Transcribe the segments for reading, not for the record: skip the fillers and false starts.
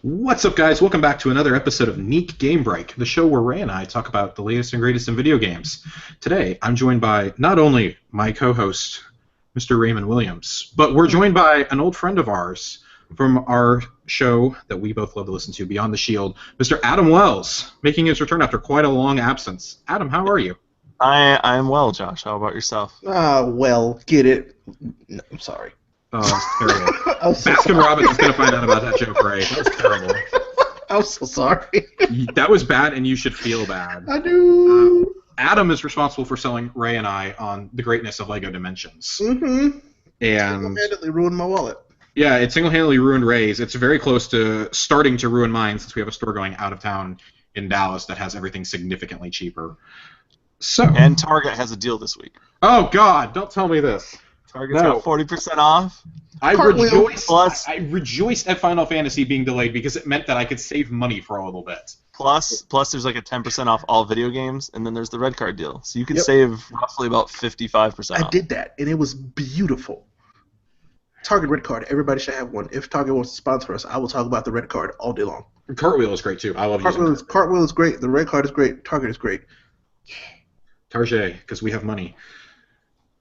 What's up, guys? Welcome back to another episode of Neek GameBreak, the show where Ray and I talk about the latest and greatest in video games. Today, I'm joined by not only my co-host, Mr. Raymond Williams, but we're joined by an old friend of ours from our show that we both love to listen to, Beyond the Shield, Mr. Adam Wells, making his return after quite a long absence. Adam, how are you? I'm well, Josh. How about yourself? Well, get it. No, I'm sorry. Oh, that's terrible. I'm so Baskin sorry. Robbins is going to find out about that joke, Ray. That was terrible. I'm so sorry. That was bad, and you should feel bad. I do. Adam is responsible for selling Ray and I on the greatness of LEGO Dimensions. Mm-hmm. And Single-handedly ruined my wallet. yeah, it single-handedly ruined Ray's. It's very close to starting to ruin mine since we have a store going out of town in Dallas that has everything significantly cheaper. So. And Target has a deal this week. Oh God! Don't tell me this. Target's got 40% off. I rejoiced. Plus- I rejoiced at Final Fantasy being delayed because it meant that I could save money for a little bit. Plus, there's like a 10% off all video games, and then there's the red card deal. So you can Yep. save roughly about 55% I off. did that, and it was beautiful. Target red card. Everybody should have one. If Target wants to sponsor us, I will talk about the red card all day long. Cartwheel is great too. I love using Cartwheel is great. The red card is great. Target is great. Target because we have money.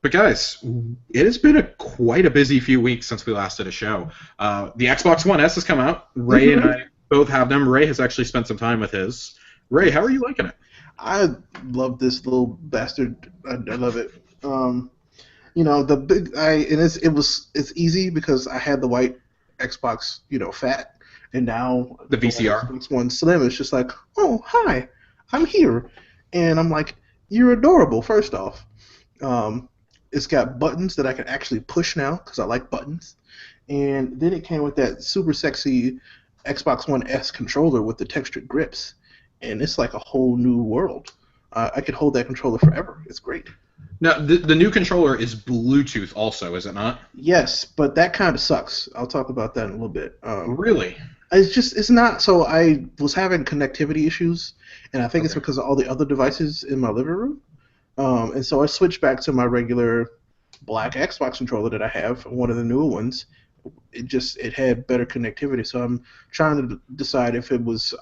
But guys, it has been quite a busy few weeks since we last did a show. The Xbox One S has come out. Ray and I both have them. Ray has actually spent some time with his. Ray, how are you liking it? I love this little bastard. I love it. You know, the big it's easy because I had the white Xbox, fat, and now The VCR. Xbox One Slim is just like, oh hi, I'm here, and I'm like, you're adorable. First off, it's got buttons that I can actually push now because I like buttons, and then it came with that super sexy Xbox One S controller with the textured grips, and it's like a whole new world. I could hold that controller forever. It's great. Now, the new controller is Bluetooth also, is it not? Yes, but that kind of sucks. I'll talk about that in a little bit. Really? It's not. So I was having connectivity issues, and I think it's because of all the other devices in my living room. And so I switched back to my regular black Xbox controller that I have, one of the newer ones. It had better connectivity, so I'm trying to decide if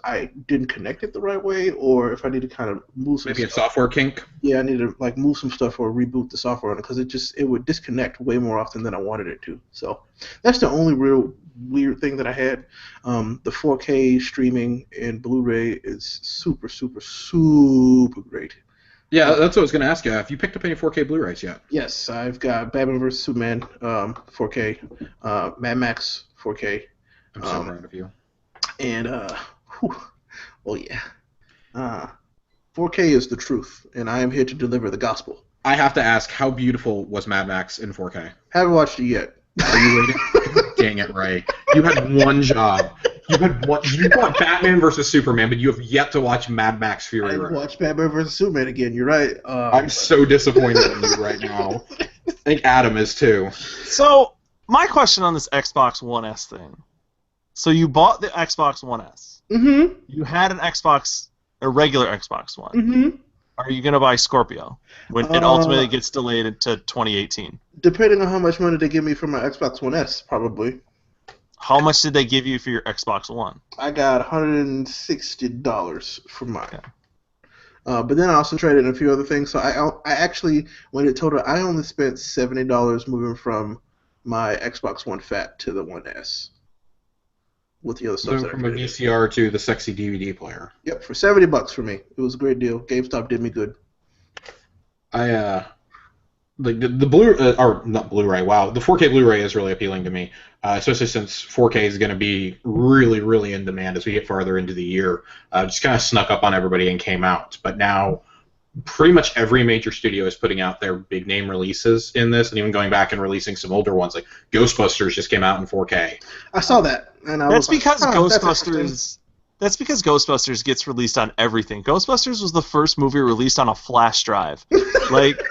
I didn't connect it the right way, or if I need to kind of move some Maybe a stuff. software kink? Yeah, I need to move some stuff or reboot the software on it because it would disconnect way more often than I wanted it to. So that's the only real weird thing that I had. The 4K streaming and Blu-ray is super, super, super great. Yeah, that's what I was going to ask you. Have you picked up any 4K Blu-rays yet? Yes, I've got Batman vs Superman 4K, Mad Max 4K. I'm so proud of you. And well, yeah. 4K is the truth, and I am here to deliver the gospel. I have to ask, how beautiful was Mad Max in 4K? Haven't watched it yet. Are you waiting? Dang it, Ray. You had one job. You bought Batman versus Superman, but you have yet to watch Mad Max Fury I Road. watched Batman vs Superman again. You're right. I'm so disappointed in you right now. I think Adam is too. So, my question on this Xbox One S thing. So you bought the Xbox One S. Mm-hmm. You had a regular Xbox One. Mm-hmm. Are you going to buy Scorpio when it ultimately gets delayed into 2018? Depending on how much money they give me for my Xbox One S, probably. How much did they give you for your Xbox One? I got $160 for mine. Okay. But then I also traded in a few other things. So I actually, when it totaled, I only spent $70 moving from my Xbox One Fat to the One S. With the other stuff. So from a VCR to the sexy DVD player. Yep, for $70 for me. It was a great deal. GameStop did me good. The Blu or not Blu-ray. Wow, the 4K Blu-ray is really appealing to me, especially since 4K is going to be really, really in demand as we get farther into the year. Just kind of snuck up on everybody and came out, but now pretty much every major studio is putting out their big name releases in this, and even going back and releasing some older ones. Like Ghostbusters just came out in 4K. I saw that, and That's because Ghostbusters gets released on everything. Ghostbusters was the first movie released on a flash drive. Like,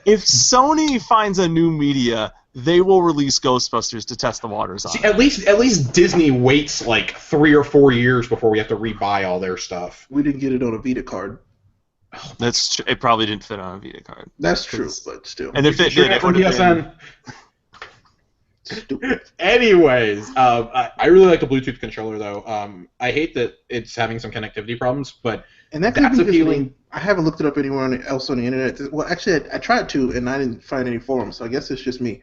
if Sony finds a new media, they will release Ghostbusters to test the waters on. See, at least Disney waits like 3 or 4 years before we have to rebuy all their stuff. We didn't get it on a Vita card. That's it. Probably didn't fit on a Vita card. That's true, but still. And if it did, it would have been. Stupid. Anyways, I really like the Bluetooth controller though. I hate that it's having some connectivity problems, but And that could that's be just appealing. me. I haven't looked it up anywhere else on the internet. Well, actually, I tried to, and I didn't find any forums. So I guess it's just me.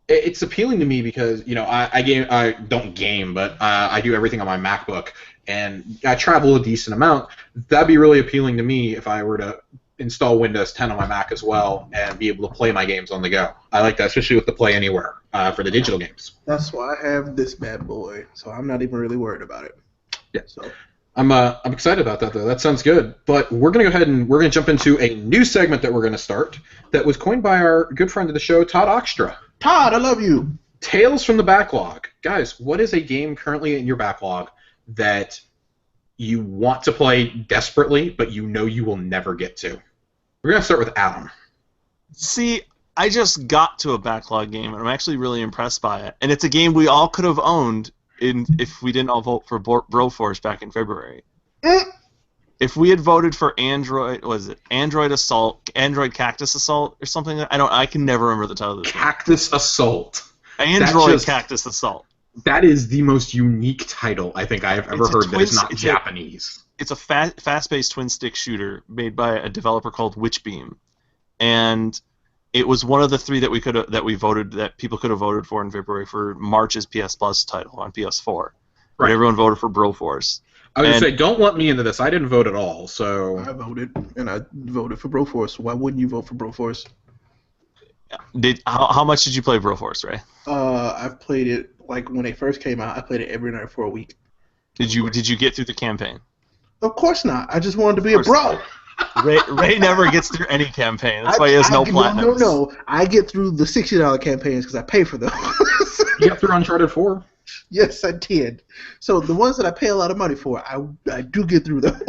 It's appealing to me because I don't game, but I do everything on my MacBook, and I travel a decent amount. That'd be really appealing to me if I were to install Windows 10 on my Mac as well and be able to play my games on the go. I like that, especially with the Play Anywhere for the digital games. That's why I have this bad boy. So I'm not even really worried about it. Yeah. So. I'm excited about that though. That sounds good. But we're gonna go ahead and we're gonna jump into a new segment that we're gonna start that was coined by our good friend of the show, Todd Oxtra. Todd, I love you. Tales from the Backlog. Guys, what is a game currently in your backlog that you want to play desperately, but you know you will never get to? We're going to start with Adam. See, I just got to a backlog game, and I'm actually really impressed by it. And it's a game we all could have owned if we didn't all vote for Broforce back in February. If we had voted for Android Assault, Android Cactus Assault, or something, I can never remember the title of this Cactus Assault. Android Cactus Assault. That is the most unique title I think I have ever heard that is not Japanese. It's a fast-paced twin-stick shooter made by a developer called Witchbeam, and it was one of the three that people could have voted for in February for March's PS Plus title on PS4. Right. But everyone voted for Broforce. I was going to say, don't let me into this. I didn't vote at all, so... I voted, and I voted for Broforce. Why wouldn't you vote for Broforce? How much did you play Broforce, Ray? I've played it, like, when it first came out, I played it every night for a week. Did you get through the campaign? Of course not. I just wanted to be a bro. Ray never gets through any campaign. That's why he has no platinums. No. I get through the $60 campaigns because I pay for them. You got through Uncharted 4? Yes, I did. So the ones that I pay a lot of money for, I do get through them.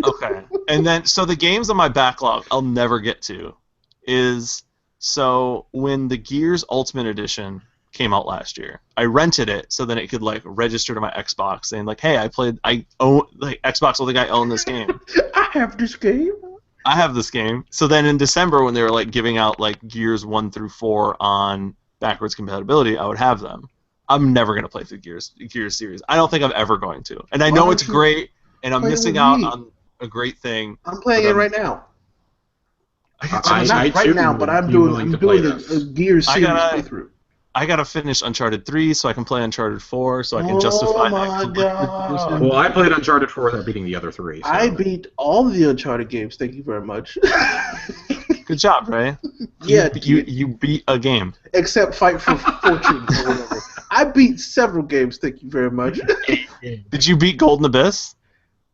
Okay. And then, so the games on my backlog I'll never get to is, so when the Gears Ultimate Edition came out last year, I rented it so then it could, like, register to my Xbox saying, like, hey, Xbox will think I own this game. I have this game. I have this game. So then in December when they were, like, giving out, like, Gears 1 through 4 on backwards compatibility, I would have them. I'm never going to play through Gears series. I don't think I'm ever going to. And I know it's great, and I'm missing out on a great thing. I'm playing it right now. Not right now, but I'm doing the Gears series playthrough. I gotta finish Uncharted 3 so I can play Uncharted 4 so I can justify that. God. Well, I played Uncharted 4 without beating the other three. So. I beat all the Uncharted games. Thank you very much. Good job, Ray. Yeah, you beat a game. Except Fight for Fortune or whatever. I beat several games. Thank you very much. Did you beat Golden Abyss?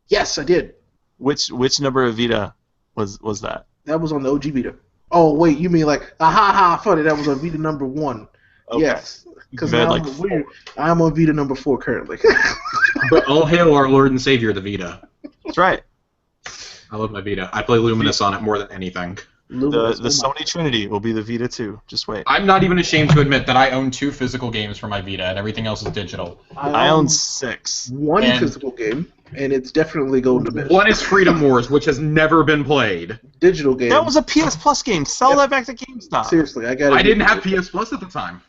Yes, I did. Which number of Vita was that? That was on the OG Vita. Oh wait, you mean like funny? That was on Vita number 1. Okay. Yes, because like I'm on Vita number 4 currently. But all hail our Lord and Savior, the Vita. That's right. I love my Vita. I play Luminous on it more than anything. The Sony Trinity will be the Vita 2. Just wait. I'm not even ashamed to admit that I own 2 physical games for my Vita, and everything else is digital. I own 6. One physical game, and it's definitely Golden Abyss. One is Freedom Wars, which has never been played. Digital game. That was a PS Plus game. Sell that back to GameStop. Seriously, I didn't have PS Plus at the time.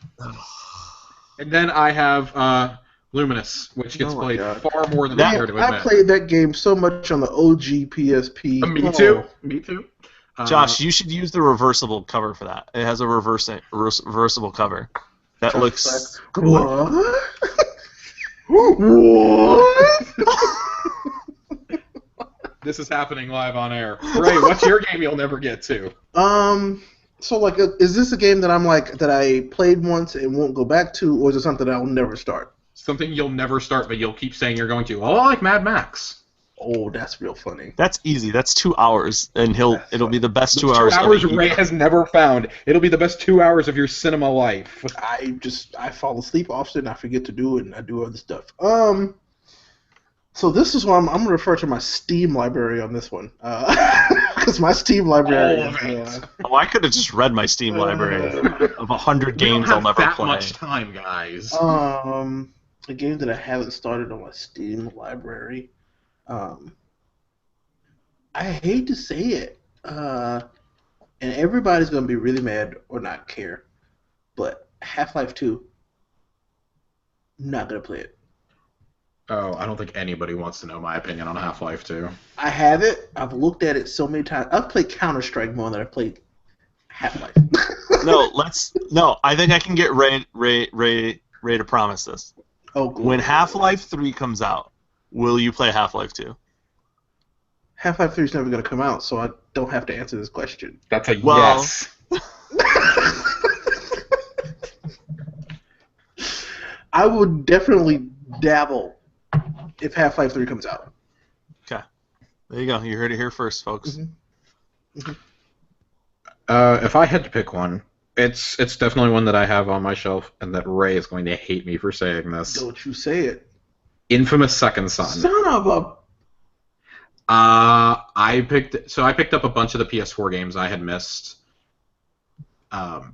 And then I have Luminous, which gets played far more than I care to admit. I played that game so much on the OG PSP. Me too. Me too. Josh, you should use the reversible cover for that. It has a reversible cover. That looks... What? What? This is happening live on air. Ray, what's your game you'll never get to? So like, is this a game that that I played once and won't go back to, or is it something I'll never start? Something you'll never start, but you'll keep saying you're going to. Oh, I like Mad Max. Oh, that's real funny. That's easy. That's 2 hours, and it'll be the best 2 hours. 2 hours Ray has never found. It'll be the best 2 hours of your cinema life. I fall asleep often. I forget to do it, and I do other stuff. So this is why I'm going to refer to my Steam library on this one, because my Steam library. I could have just read my Steam library of 100 games I'll never play. We don't have that much time, guys. A game that I haven't started on my Steam library. I hate to say it, and everybody's gonna be really mad or not care, but Half-Life 2. Not gonna play it. Oh, I don't think anybody wants to know my opinion on Half-Life 2. I have it. I've looked at it so many times. I've played Counter-Strike more than I've played Half-Life. No. I think I can get Ray to promise this. Oh, good. When Half-Life 3 comes out, will you play Half-Life 2? Half-Life 3 is never gonna come out, so I don't have to answer this question. That's a Well- yes. I would definitely dabble if Half-Life 3 comes out. Okay. There you go. You heard it here first, folks. Mm-hmm. If I had to pick one, it's definitely one that I have on my shelf, and that Ray is going to hate me for saying this. Don't you say it. Infamous Second Son. Son of a... I picked up a bunch of the PS4 games I had missed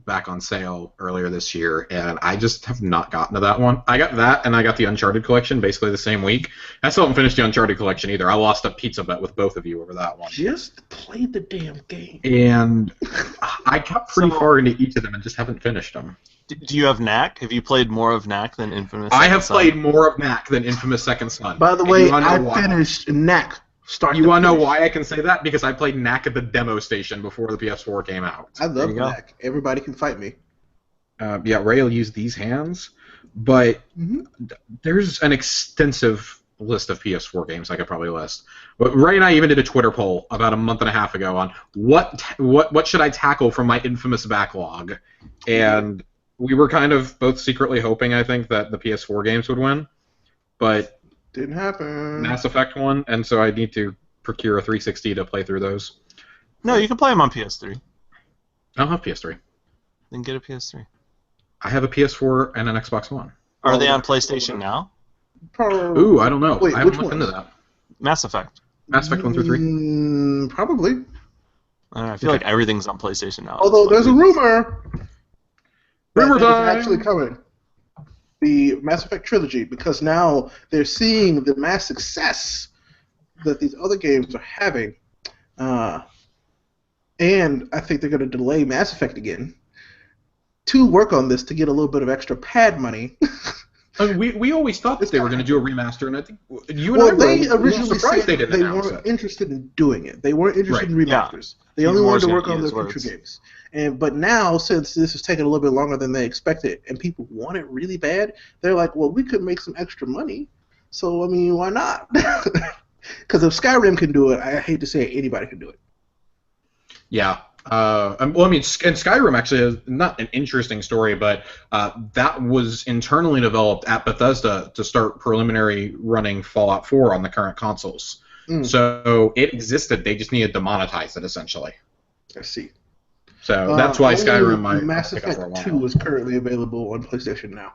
back on sale earlier this year, and I just have not gotten to that one. I got that, and I got the Uncharted collection basically the same week. I still haven't finished the Uncharted collection either. I lost a pizza bet with both of you over that one. Just play the damn game. And I got pretty So- far into each of them and just haven't finished them. Do you have Knack? Have you played more of Knack than Infamous? I have Second Son? played more of Knack than Infamous Second Son. By the And way, you wanna know I why? finished Knack. You want to know why I can say that? Because I played Knack at the demo station before the PS4 came out. I love There you go. Knack. Everybody can fight me. Yeah, Ray will use these hands, but Mhm. there's an extensive list of PS4 games I could probably list. But Ray and I even did a Twitter poll about a month and a half ago on what should I tackle from my Infamous backlog, and we were kind of both secretly hoping, I think, that the PS4 games would win, but Didn't happen. Mass Effect won, and so I need to procure a 360 to play through those. No, you can play them on PS3. I don't have PS3. Then get a PS3. I have a PS4 and an Xbox One. Are they on PlayStation now? Ooh, I don't know. Wait, I haven't which looked into ones? that. Mass Effect. Mass Effect 1 through 3? Probably. I don't know, I feel Okay. like everything's on PlayStation now. Although It's there's a like- rumor Rumor that time! it's actually coming. The Mass Effect trilogy, because now they're seeing the mass success that these other games are having, and I think they're going to delay Mass Effect again to work on this to get a little bit of extra pad money. I mean, we always thought that they were going to do a remaster, and I think you and Well, I were they a little originally surprised said they didn't they announce weren't it. interested in doing it. They weren't interested in Right, remasters. They Steve only wanted Moore's to gonna work on eat their his future words. games. But now, since this is taking a little bit longer than they expected, and people want it really bad, they're like, well, we could make some extra money. So, I mean, why not? Because if Skyrim can do it, I hate to say it, anybody can do it. Yeah. Well, I mean, and Skyrim actually is not an interesting story, but that was internally developed at Bethesda to start preliminary running Fallout 4 on the current consoles. Mm. So it existed. They just needed to monetize it, essentially. I see. So that's why Only Skyrim might Mass pick up for a Effect while. 2 is currently available on PlayStation now.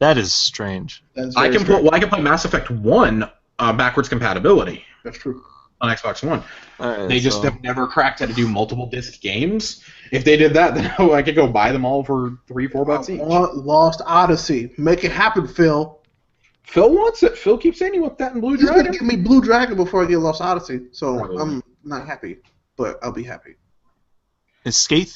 That is strange. That's I very can strange. I can play Mass Effect 1 backwards compatibility That's true. on Xbox One. Alright, They just so- have never cracked how to do multiple disc games. If they did that, then I could go buy them all for $3-4 each. I want Lost Odyssey. Make it happen, Phil. Phil wants it. Phil keeps saying you want that in Blue He's going to Dragon. give me Blue Dragon before I get Lost Odyssey, so Probably. I'm not happy, but I'll be happy. Skate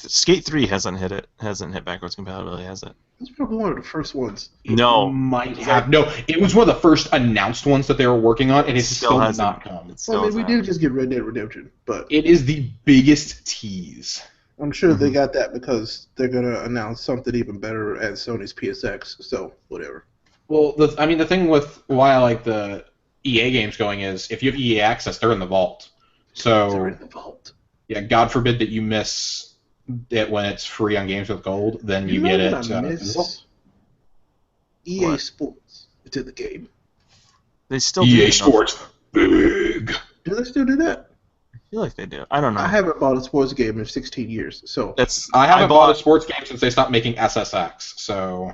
3 hasn't hit backwards compatibility, has it? It's probably one of the first ones. No. Might have. No, it was one of the first announced ones that they were working on, and it still has hasn't- not come. it still Well, I mean, we hasn't did just get Red Dead Redemption, but It is the biggest tease. I'm sure Mm-hmm. they got that because they're going to announce something even better at Sony's PSX, so whatever. Well, the thing with why I like the EA games going is if you have EA access, they're in the vault. They're So in the vault. yeah, God forbid that you miss it when it's free on Games with Gold, then you know get it. what I miss? EA What? Sports. It's in the game. They still do. EA don't they? Sports, big. Do they still do that? I feel like they do. I don't know. I haven't bought a sports game in 16 years, so That's I haven't bought bought a sports game since they stopped making SSX. So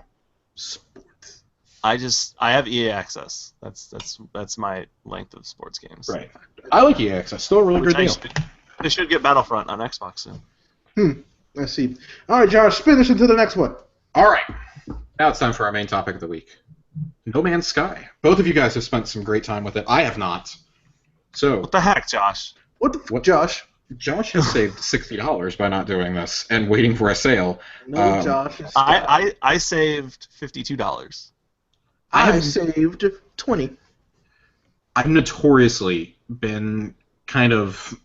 sports. I have EA access. That's my length of sports games. right, I like EA access. Still a really Which great deal. They should get Battlefront on Xbox soon. Let's see. All right, Josh, spin us into the next one. All right, now it's time for our main topic of the week. No Man's Sky. Both of you guys have spent some great time with it. I have not. So What the heck, Josh? What the What? Josh? Josh has saved $60 by not doing this and waiting for a sale. No, Josh. It's Scott. I saved $52. I I have saved 20. I've notoriously been kind of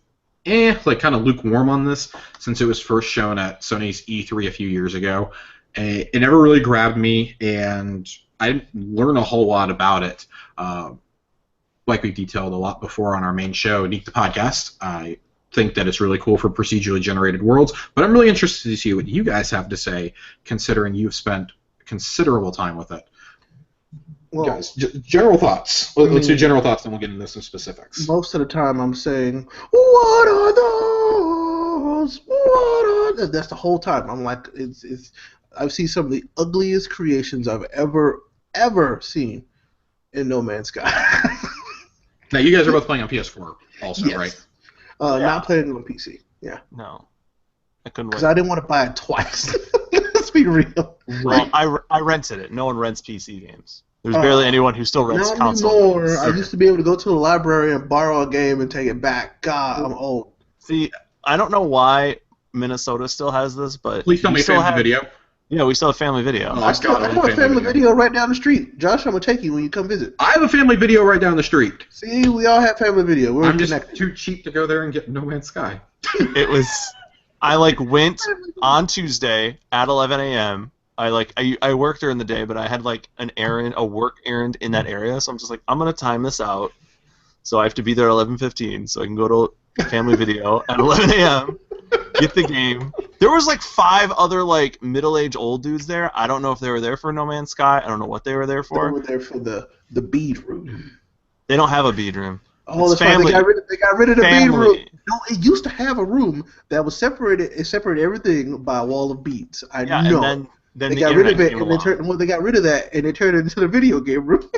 kind of lukewarm on this since it was first shown at Sony's E3 a few years ago. It never really grabbed me, and I didn't learn a whole lot about it. Like we detailed a lot before on our main show, Neek the Podcast. I think that it's really cool for procedurally generated worlds, but I'm really interested to see what you guys have to say, considering you've spent considerable time with it. Well, Guys, general thoughts. Let's do general thoughts, then we'll get into some specifics. most of the time I'm saying, "What are those? What are?" That's the whole time. I'm like, it's. I see some of the ugliest creations I've ever seen in No Man's Sky. Now, you guys are both playing on PS4 also, Yes. right? Yeah. Not playing it on PC. Yeah, No, I couldn't because wait. I didn't want to buy it twice. Let's be real. Well, I rented it. No one rents PC games. There's barely anyone who still rents Not console anymore. games. I used to be able to go to the library and borrow a game and take it back. God, I'm old. See, I don't know why Minnesota still has this, but Please tell we me still family have, video. Yeah, we still have Family Video. Oh, I have a family video right down the street. Josh, I'm gonna take you when you come visit. I have a family video right down the street. See, we all have family video. We're I'm just connected. too cheap to go there and get No Man's Sky. It was. I went on Tuesday at 11 a.m. I worked during the day, but I had a work errand in that area, so I'm just like, I'm gonna time this out, so I have to be there at 11:15, so I can go to Family Video at 11 a.m. Get the game. There was 5 other middle-aged old dudes there. I don't know if they were there for No Man's Sky. I don't know what they were there They for. were there for the bead room. They don't have a bead room. Oh, It's that's right. They got rid of the bead Family. room. No, it used to have a room that was separated. It separated everything by a wall of beads. I Yeah, know. and then They the got rid of internet it, came and they along. they got rid of that, and they turned it into the video game room.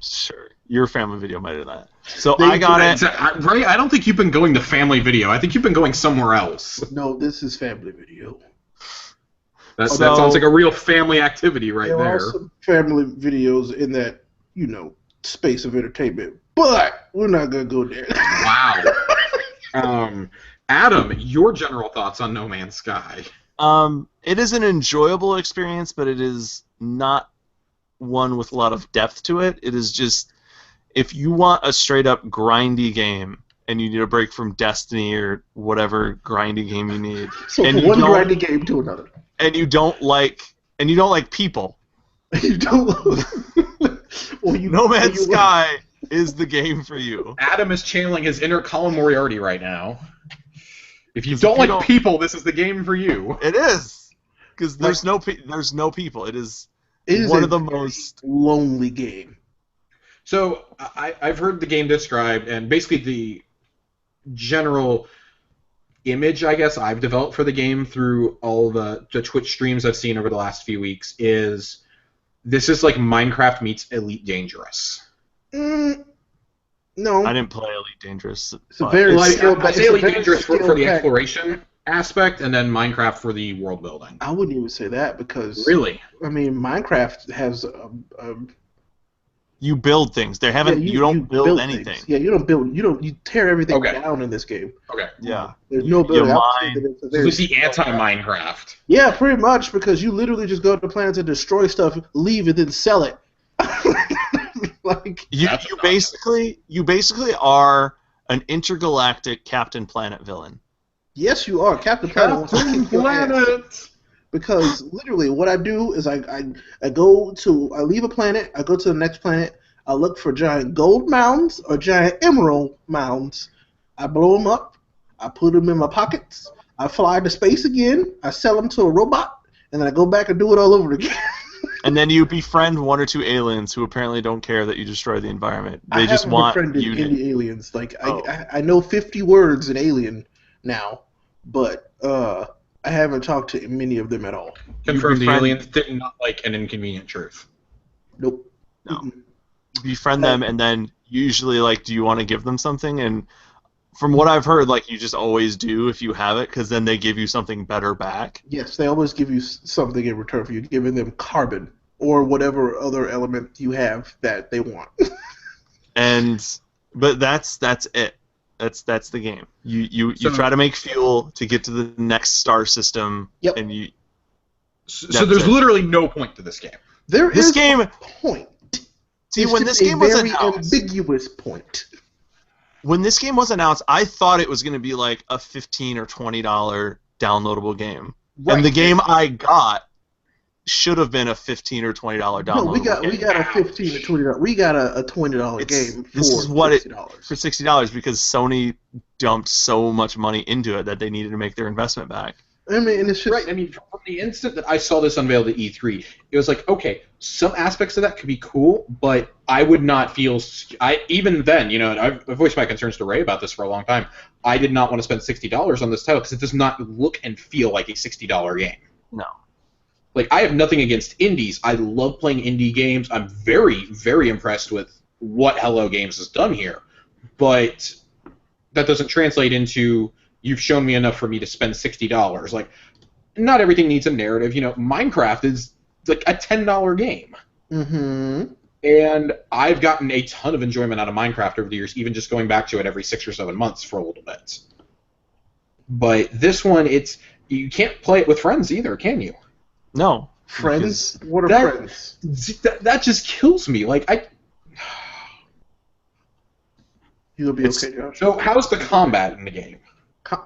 Sure, your Family Video might have that. So They I got did. it. Right? I don't think you've been going to family video. I think you've been going somewhere else. No, this is family video. That So- sounds like a real family activity right There there. are some family videos in that, space of entertainment, but we're not gonna go there. Wow. Adam, your general thoughts on No Man's Sky? It is an enjoyable experience, but it is not one with a lot of depth to it. It is just, if you want a straight up grindy game and you need a break from Destiny or whatever grindy game you need, So and from you one don't- grinding game to another. and you don't like people, You don't. Well, No Man's Sky is the game for you. Adam is channeling his inner Colin Moriarty right now. If you 'Cause don't if you like don't- people, this is the game for you. It is, because there's no people. It is It is one a of the most. lonely game. So I've heard the game described, and basically the general image, I guess, I've developed for the game through all the Twitch streams I've seen over the last few weeks is this is like Minecraft meets Elite Dangerous. No, I didn't play Elite Dangerous. It's a but very it's- skill- I say Elite very Dangerous for the skill-packed- exploration aspect, and then Minecraft for the world building. I wouldn't even say that because Really? I mean Minecraft has you build things. They haven't. yeah, you don't build things. anything. Yeah, you don't build. You tear everything Okay. down in this game. Okay. Yeah. There's You- no you building. mine. So this is the anti-Minecraft. Yeah, pretty much because you literally just go to planets and destroy stuff, leave, and then sell it. Like You That's you a basically are an intergalactic Captain Planet villain. yes, you are Captain Planet. Wants to kick your ass. Because literally, what I do is I leave a planet, I go to the next planet, I look for giant gold mounds or giant emerald mounds, I blow them up, I put them in my pockets, I fly to space again, I sell them to a robot, and then I go back and do it all over again. And then you befriend 1 or 2 aliens who apparently don't care that you destroy the environment. They just haven't want befriended you to. any aliens. Like Oh. I know 50 words in Alien now, but I haven't talked to many of them at all. Confirm the befriend- aliens did not like an inconvenient truth. Nope. No. Mm-mm. You befriend them, and then usually, do you want to give them something? And from what I've heard, you just always do if you have it, because then they give you something better back. Yes, they always give you something in return for you giving them carbon or whatever other element you have that they want. But that's it. That's the game. You So- try to make fuel to get to the next star system, Yep. and you. So there's literally no point to this game. There This is game- a point. See, It's when just this game was a very announced, ambiguous point. when this game was announced, I thought it was going to be like a $15 or $20 downloadable game, and the game I got should have been a $15 or $20 downloadable No, we got game. a $15 to $20. We got a $20 game for This is what $60. for $60 because Sony dumped so much money into it that they needed to make their investment back. I mean, and it's just Right. I mean, from the instant that I saw this unveiled at E3, it was like, okay, some aspects of that could be cool, but I would not feel. Even then, I've voiced my concerns to Ray about this for a long time. I did not want to spend $60 on this title because it does not look and feel like a $60 game. No. Like, I have nothing against indies. I love playing indie games. I'm very, very impressed with what Hello Games has done here, but that doesn't translate into. You've shown me enough for me to spend $60. Like, not everything needs a narrative. Minecraft is like a $10 game. Mm-hmm. And I've gotten a ton of enjoyment out of Minecraft over the years, even just going back to it every 6 or 7 months for a little bit. But this one, you can't play it with friends either, can you? No. Friends? What are that- friends? That just kills me. Like, You'll be okay, Josh. So how's the combat in the game?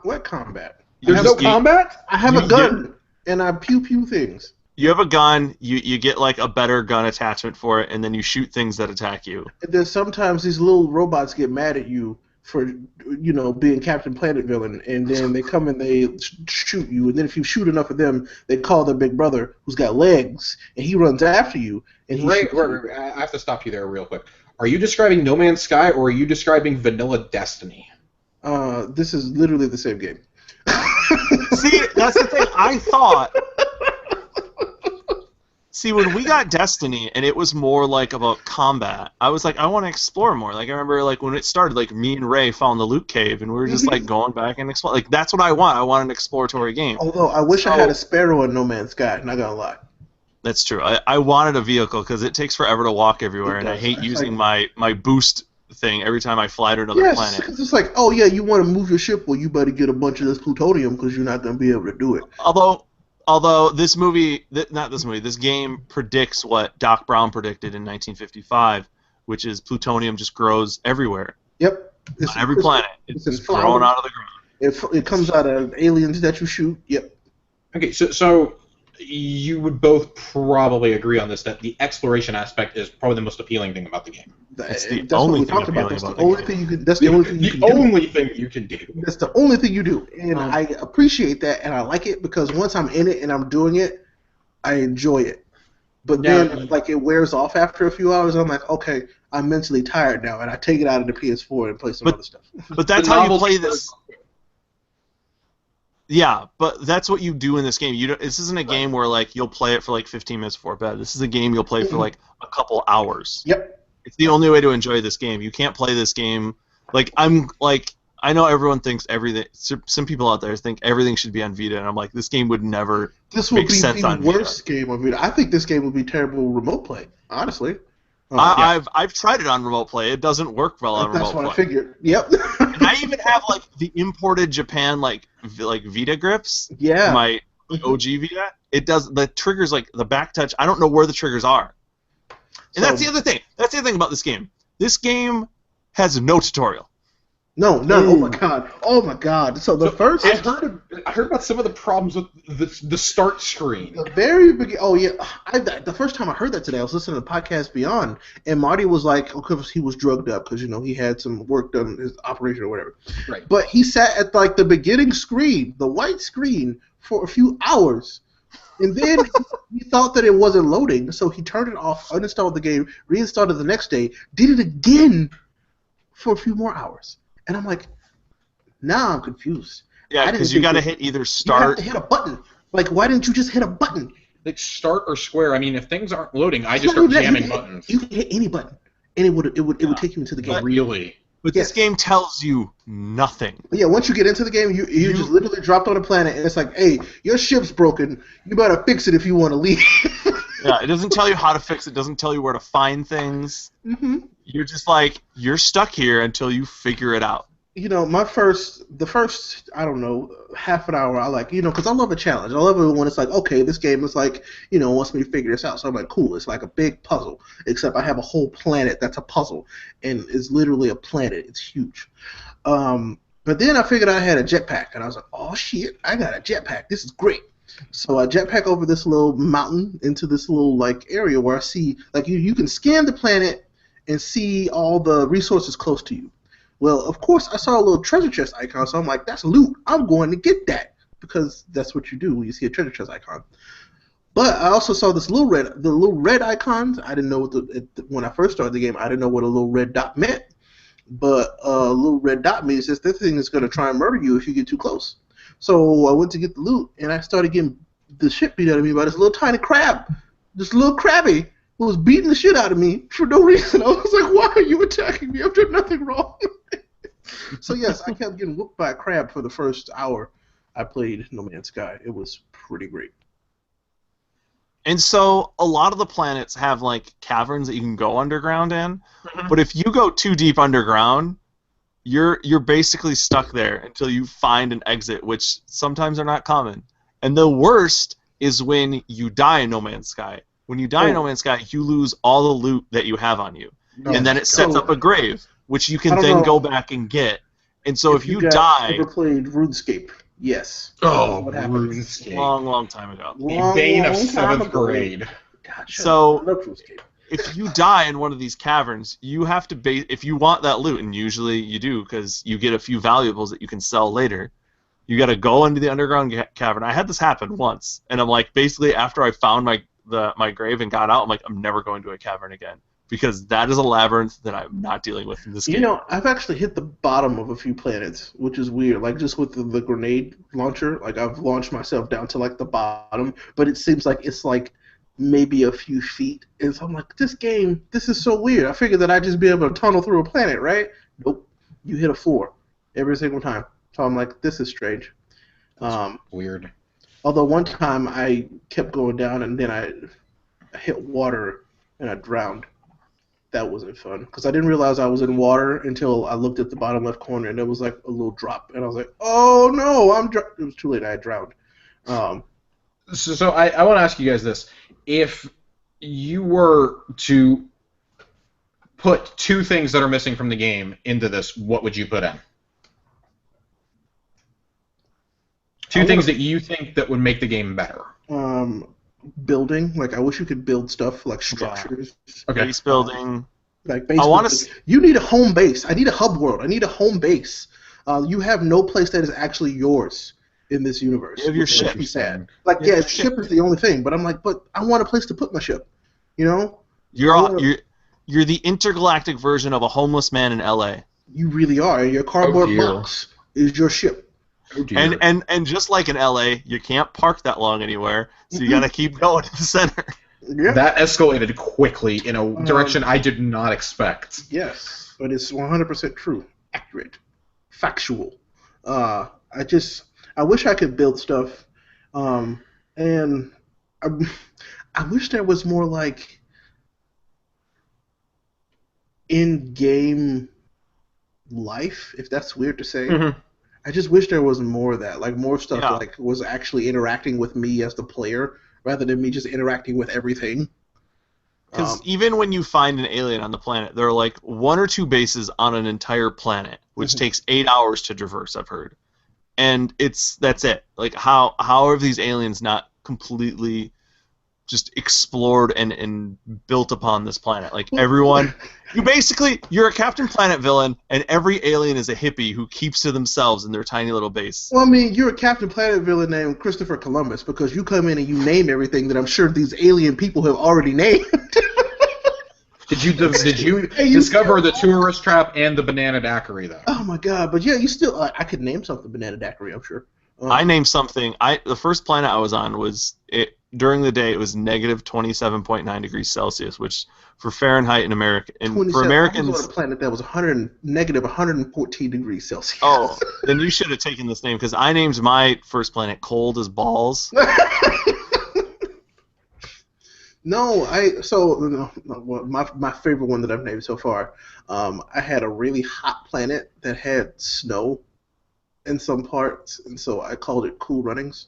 What combat? There's no combat? I have a gun, and I pew things. You have a gun, you get like a better gun attachment for it, and then you shoot things that attack you. And then sometimes these little robots get mad at you for, being Captain Planet villain, and then they come and they shoot you, and then if you shoot enough of them, they call their big brother, who's got legs, and he runs after you, and he shoots you. I have to stop you there real quick. Are you describing No Man's Sky, or are you describing vanilla Destiny? This is literally the same game. See, that's the thing. I thought. See, when we got Destiny and it was more like about combat, I was like, I want to explore more. Like I remember, like when it started, like me and Ray found the loot cave, and we were just like going back and exploring. Like that's what I want. I want an exploratory game. Although I wish I had a Sparrow in No Man's Sky. Not gonna lie. That's true. I wanted a vehicle because it takes forever to walk everywhere, and I hate using my boost thing every time I fly to another planet. Yes, it's like, oh yeah, you want to move your ship, well you better get a bunch of this plutonium because you're not going to be able to do it. Although this game predicts what Doc Brown predicted in 1955, which is plutonium just grows everywhere. Yep. On every planet. It's growing out of the ground. It comes out of aliens that you shoot. Yep. Okay, so you would both probably agree on this, that the exploration aspect is probably the most appealing thing about the game. That's the That's only what we thing talked about. appealing That's the about the only game. thing you can. That's the only thing you can do. The only thing you can do. That's the only thing you do, and I appreciate that, and I like it because once I'm in it and I'm doing it, I enjoy it. But then, like, it wears off after a few hours. And I'm like, okay, I'm mentally tired now, and I take it out of the PS4 and play some other stuff. But that's how you play this. Yeah, but that's what you do in this game. This isn't a game where like you'll play it for like 15 minutes before bed. This is a game you'll play for like a couple hours. Yep. It's the only way to enjoy this game. You can't play this game I know everyone thinks everything. Some people out there think everything should be on Vita, and I'm like, this game would never make sense on Vita. This would be the worst game on Vita. I think this game would be terrible remote play, honestly. I've tried it on remote play. It doesn't work well on remote play. That's what I figured. Yep. And I even have like the imported Japan like Vita grips. Yeah. My OG Vita. It does the triggers like the back touch. I don't know where the triggers are. And that's the other thing. That's the other thing about this game. This game has no tutorial. No. Oh my god. Oh my god. So first, I heard about some of the problems with the start screen. The very beginning. Oh yeah. The first time I heard that today, I was listening to the podcast Beyond, and Marty was like, because he was drugged up because he had some work done, his operation or whatever. Right. But he sat at like the beginning screen, the white screen, for a few hours. And then he thought that it wasn't loading, so he turned it off, uninstalled the game, reinstalled it the next day, did it again for a few more hours. And I'm like, now I'm confused. Yeah, because you got to hit either start. You have to hit a button. Like, why didn't you just hit a button? Like start or square. I mean, if things aren't loading, I just start jamming buttons. You can hit any button, and it would take you into the game. Really? But this game tells you nothing. But yeah, once you get into the game, you just literally dropped on a planet, and it's like, hey, your ship's broken. You better fix it if you want to leave. Yeah, it doesn't tell you how to fix it. Doesn't tell you where to find things. Mm-hmm. You're just like, you're stuck here until you figure it out. the first, I don't know, half an hour, I like, because I love a challenge. I love it when it's like, okay, this game is like, wants me to figure this out. So I'm like, cool, it's like a big puzzle, except I have a whole planet that's a puzzle, and it's literally a planet. It's huge. But then I figured I had a jetpack, and I was like, oh shit, I got a jetpack. This is great. So I jetpack over this little mountain into this little like area where I see like you can scan the planet and see all the resources close to you. Well, of course, I saw a little treasure chest icon, so I'm like, that's loot. I'm going to get that because that's what you do when you see a treasure chest icon. But I also saw the little red icons. I didn't know when I first started the game. I didn't know what a little red dot meant. But a little red dot means this thing is going to try and murder you if you get too close. So I went to get the loot, and I started getting the shit beat out of me by this little tiny crab. This little crabby who was beating the shit out of me for no reason. I was like, why are you attacking me? I've done nothing wrong. So yes, I kept getting whooped by a crab for the first hour I played No Man's Sky. It was pretty great. And so a lot of the planets have like caverns that you can go underground in, but if you go too deep underground, you're basically stuck there until you find an exit, which sometimes are not common. And the worst is when you die in No Man's Sky. When you die in No Man's Sky, you lose all the loot that you have on you, and then it sets up a grave, which you can then go back and get. And so if you die, ever played RuneScape? Yes. Oh, RuneScape. Long time ago. The bane of 7th grade. Gotcha. So I love RuneScape. if you die in one of these caverns, you have to if you want that loot, and usually you do because you get a few valuables that you can sell later, you got to go into the underground cavern. I had this happen once, and I'm like, basically after I found my grave and got out, I'm like, I'm never going to a cavern again because that is a labyrinth that I'm not dealing with in this game. I've actually hit the bottom of a few planets, which is weird. Like just with the grenade launcher, like I've launched myself down to like the bottom, but it seems like it's like maybe a few feet. And so I'm like, this is so weird. I figured that I'd just be able to tunnel through a planet, right? Nope. You hit a floor every single time. So I'm like, this is strange. Weird. Although one time I kept going down and then I hit water and I drowned. That wasn't fun because I didn't realize I was in water until I looked at the bottom left corner and there was like a little drop and I was like, oh no, it was too late. I had drowned. So I want to ask you guys this: if you were to put two things that are missing from the game into this, what would you put in? Two things that you think that would make the game better. Building. Like, I wish you could build stuff like structures. Okay. Base building. Like base building. You need a home base. I need a hub world. I need a home base. You have no place that is actually yours in this universe. You have your ship. Sad. Like, yeah, ship is the only thing. But I'm like, but I want a place to put my ship. You know? You're the intergalactic version of a homeless man in L.A. You really are. Your cardboard box is your ship. Oh, and just like in LA, you can't park that long anywhere, so you gotta keep going to the center. Yep. That escalated quickly in a direction I did not expect. Yes, but it's 100% true, accurate, factual. I wish I could build stuff, and I wish there was more like in-game life, if that's weird to say. Mm-hmm. I just wish there was more of that, like more stuff like was actually interacting with me as the player rather than me just interacting with everything. Because even when you find an alien on the planet, there are like one or two bases on an entire planet, which takes 8 hours to traverse, I've heard. And that's it. Like how are these aliens not completely just explored and built upon this planet? Like everyone, you're a Captain Planet villain, and every alien is a hippie who keeps to themselves in their tiny little base. Well, I mean, you're a Captain Planet villain named Christopher Columbus because you come in and you name everything that I'm sure these alien people have already named. Did you discover the tourist trap and the banana daiquiri though? Oh my god! But yeah, you still I could name something banana daiquiri, I'm sure. I named something. The first planet I was on was during the day. It was negative 27.9 degrees Celsius, which for Fahrenheit in America for Americans. I was on a planet that was negative 114 degrees Celsius. Oh, then you should have taken this name because I named my first planet Cold as Balls. No, well, my favorite one that I've named so far. I had a really hot planet that had snow in some parts, and so I called it Cool Runnings.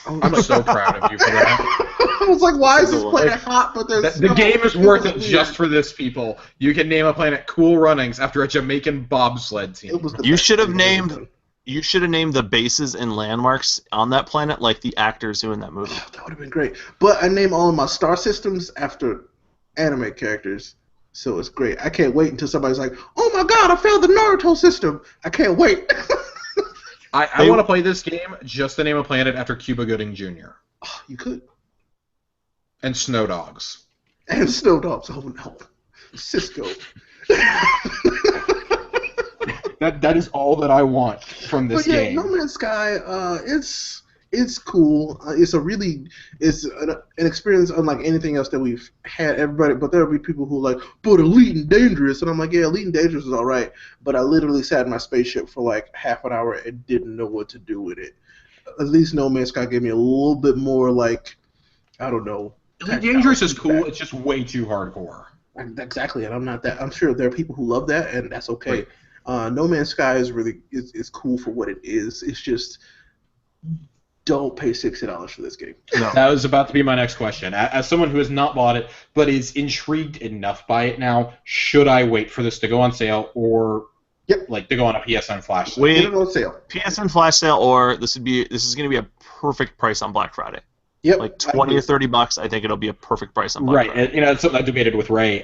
I was I'm like, so proud of you for that. I was like, why is That's a this good planet Like, hot? But there's the snow? game is It worth was it weird. just for this, people. You can name a planet Cool Runnings after a Jamaican bobsled team. It was the You best should have thing I've ever named done. you should have named the bases and landmarks on that planet like the actors who in that movie. That would have been great. But I name all of my star systems after anime characters, so it's great. I can't wait until somebody's like, "Oh my God, I failed the Naruto system." I can't wait. I want to play this game just to name a planet after Cuba Gooding Jr. Oh, you could. and Snow Dogs. And Snow Dogs. Oh no, Cisco. That is all that I want from this But yeah, game. No Man's Sky, it's cool. It's an experience unlike anything else that we've had. Everybody, but there'll be people who are like, but Elite and Dangerous, and I'm like, yeah, Elite and Dangerous is all right, but I literally sat in my spaceship for like half an hour and didn't know what to do with it. At least No Man's Sky gave me a little bit more like, I don't know. Elite Dangerous is technology cool. back. It's just way too hardcore. Exactly, and I'm not that. I'm sure there are people who love that, and that's okay. No Man's Sky is really is cool for what it is. It's just don't pay $60 for this game. No. That was about to be my next question. As someone who has not bought it but is intrigued enough by it now, should I wait for this to go on sale or like to go on a PSN flash sale? Get it on sale. PSN flash sale, or this is going to be a perfect price on Black Friday. Yep. Like 20 or 30 bucks, I think it'll be a perfect price on Black Right. Friday. And, you know, it's something I debated with Ray.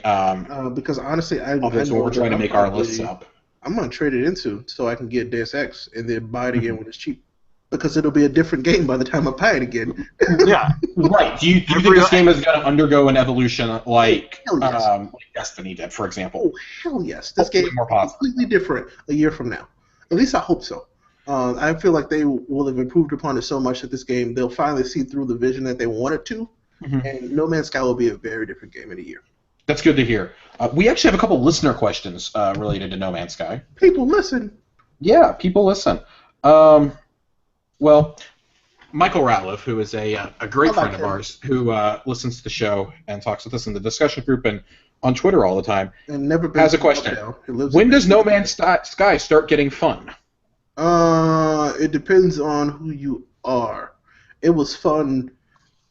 Because honestly, I That's know what we're that trying to I'm make our probably- lists up. I'm gonna trade it into so I can get Deus Ex and then buy it again when it's cheap. Because it'll be a different game by the time I buy it again. Yeah. Right. Do you think Every- this game is going to undergo an evolution like, Hell yes. like Destiny did, for example? Oh hell yes! This Hopefully game more is positive. completely different a year from now. At least I hope so. I feel like they will have improved upon it so much that this game they'll finally see through the vision that they wanted to, and No Man's Sky will be a very different game in a year. That's good to hear. We actually have a couple listener questions related to No Man's Sky. People, listen. Yeah, people listen. Well, Michael Ratliff, who is a great I like friend of him. ours, who listens to the show and talks with us in the discussion group and on Twitter all the time, And never been has a to question. lockdown. He lives When in- does No Man's Sky start getting fun? It depends on who you are. It was fun.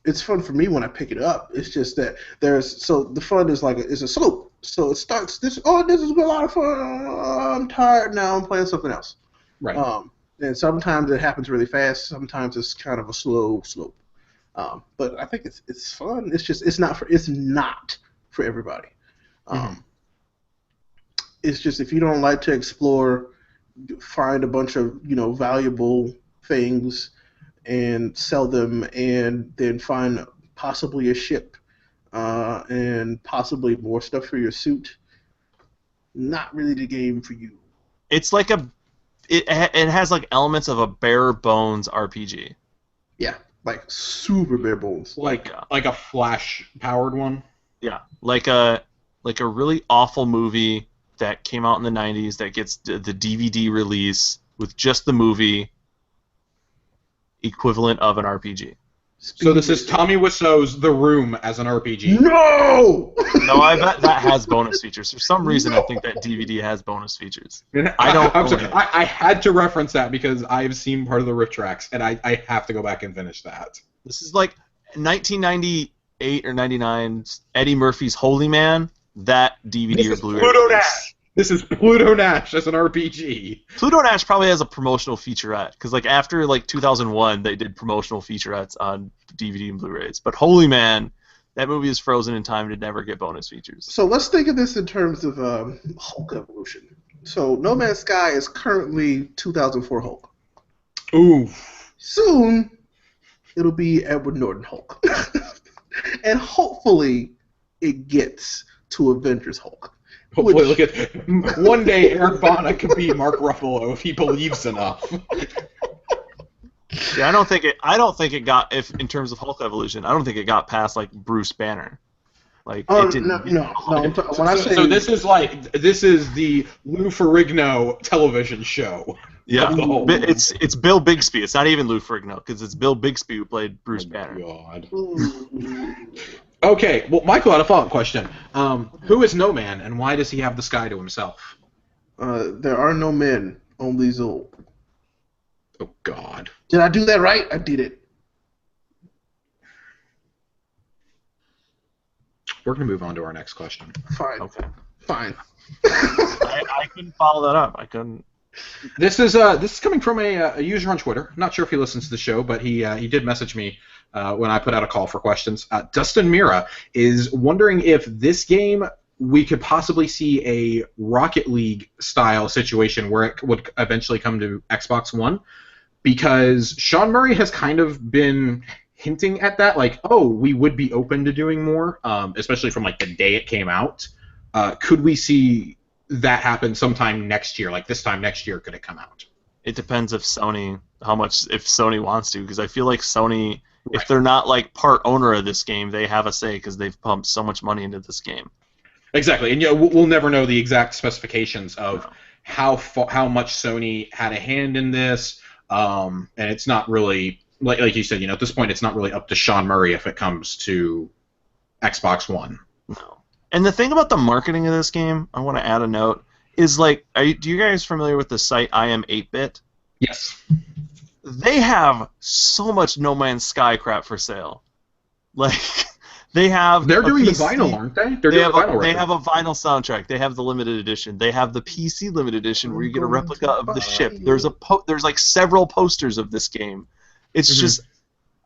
It's fun for me when I pick it up. It's just that the fun is like it's a slope. So it starts this is a lot of fun. I'm tired now. I'm playing something else. Right. And sometimes it happens really fast. Sometimes it's kind of a slow slope. But I think it's fun. It's just it's not for everybody. It's just if you don't like to explore, find a bunch of valuable things and sell them, and then find possibly a ship and possibly more stuff for your suit. Not really the game for you. It's like it has like elements of a bare bones RPG. Yeah, like super bare bones. like a Flash powered one. Yeah, like a really awful movie that came out in the 90s that gets the DVD release with just the movie equivalent of an RPG. So this is Tommy Wiseau's The Room as an RPG. No. No, I bet that has bonus features. For some reason, I think that DVD has bonus features. I don't I'm own sorry. it. I had to reference that because I've seen part of the riff tracks, and I have to go back and finish that. This is like 1998 or 99, Eddie Murphy's Holy Man. That DVD or Blu-ray. Pluto release. Nash. This is Pluto Nash as an RPG. Pluto Nash probably has a promotional featurette because like after like 2001 they did promotional featurettes on DVD and Blu-rays. But Holy Man, that movie is frozen in time to never get bonus features. So let's think of this in terms of Hulk evolution. So No Man's Sky is currently 2004 Hulk. Ooh. Soon, it'll be Edward Norton Hulk. And hopefully it gets to Avengers Hulk. Hopefully, look at one day Eric Bana could be Mark Ruffalo if he believes enough. Yeah, I don't think it got if in terms of Hulk evolution. I don't think it got past like Bruce Banner. Like it didn't. No. When I say So this is the Lou Ferrigno television show. Yeah, of the Hulk. it's Bill Bixby. It's not even Lou Ferrigno because it's Bill Bixby who played Bruce Banner. God. Okay, well, Michael had a follow-up question. Who is No Man, and why does he have the sky to himself? There are no men, only Zul. Oh, God. Did I do that right? I did it. We're going to move on to our next question. Fine. Okay. Fine. I couldn't follow that up. I couldn't. This is coming from a user on Twitter. Not sure if he listens to the show, but he did message me when I put out a call for questions. Dustin Mira is wondering if this game we could possibly see a Rocket League style situation where it would eventually come to Xbox One, because Sean Murray has kind of been hinting at that, like, oh, we would be open to doing more, especially from like the day it came out. Could we see that happen sometime next year? Like this time next year, could it come out? It depends if Sony wants to, because I feel like Sony, Right. if they're not like part owner of this game, they have a say because they've pumped so much money into this game. Exactly, and we'll never know the exact specifications of how much Sony had a hand in this, and it's not really like you said. At this point, it's not really up to Sean Murray if it comes to Xbox One. No. And the thing about the marketing of this game, I want to add a note, is like, do you guys familiar with the site I Am 8-Bit? Yes. They have so much No Man's Sky crap for sale. Like, they're doing the vinyl, aren't they? They have a vinyl soundtrack. They have the limited edition. They have the PC limited edition where you get a replica of the ship. There's like several posters of this game. It's just,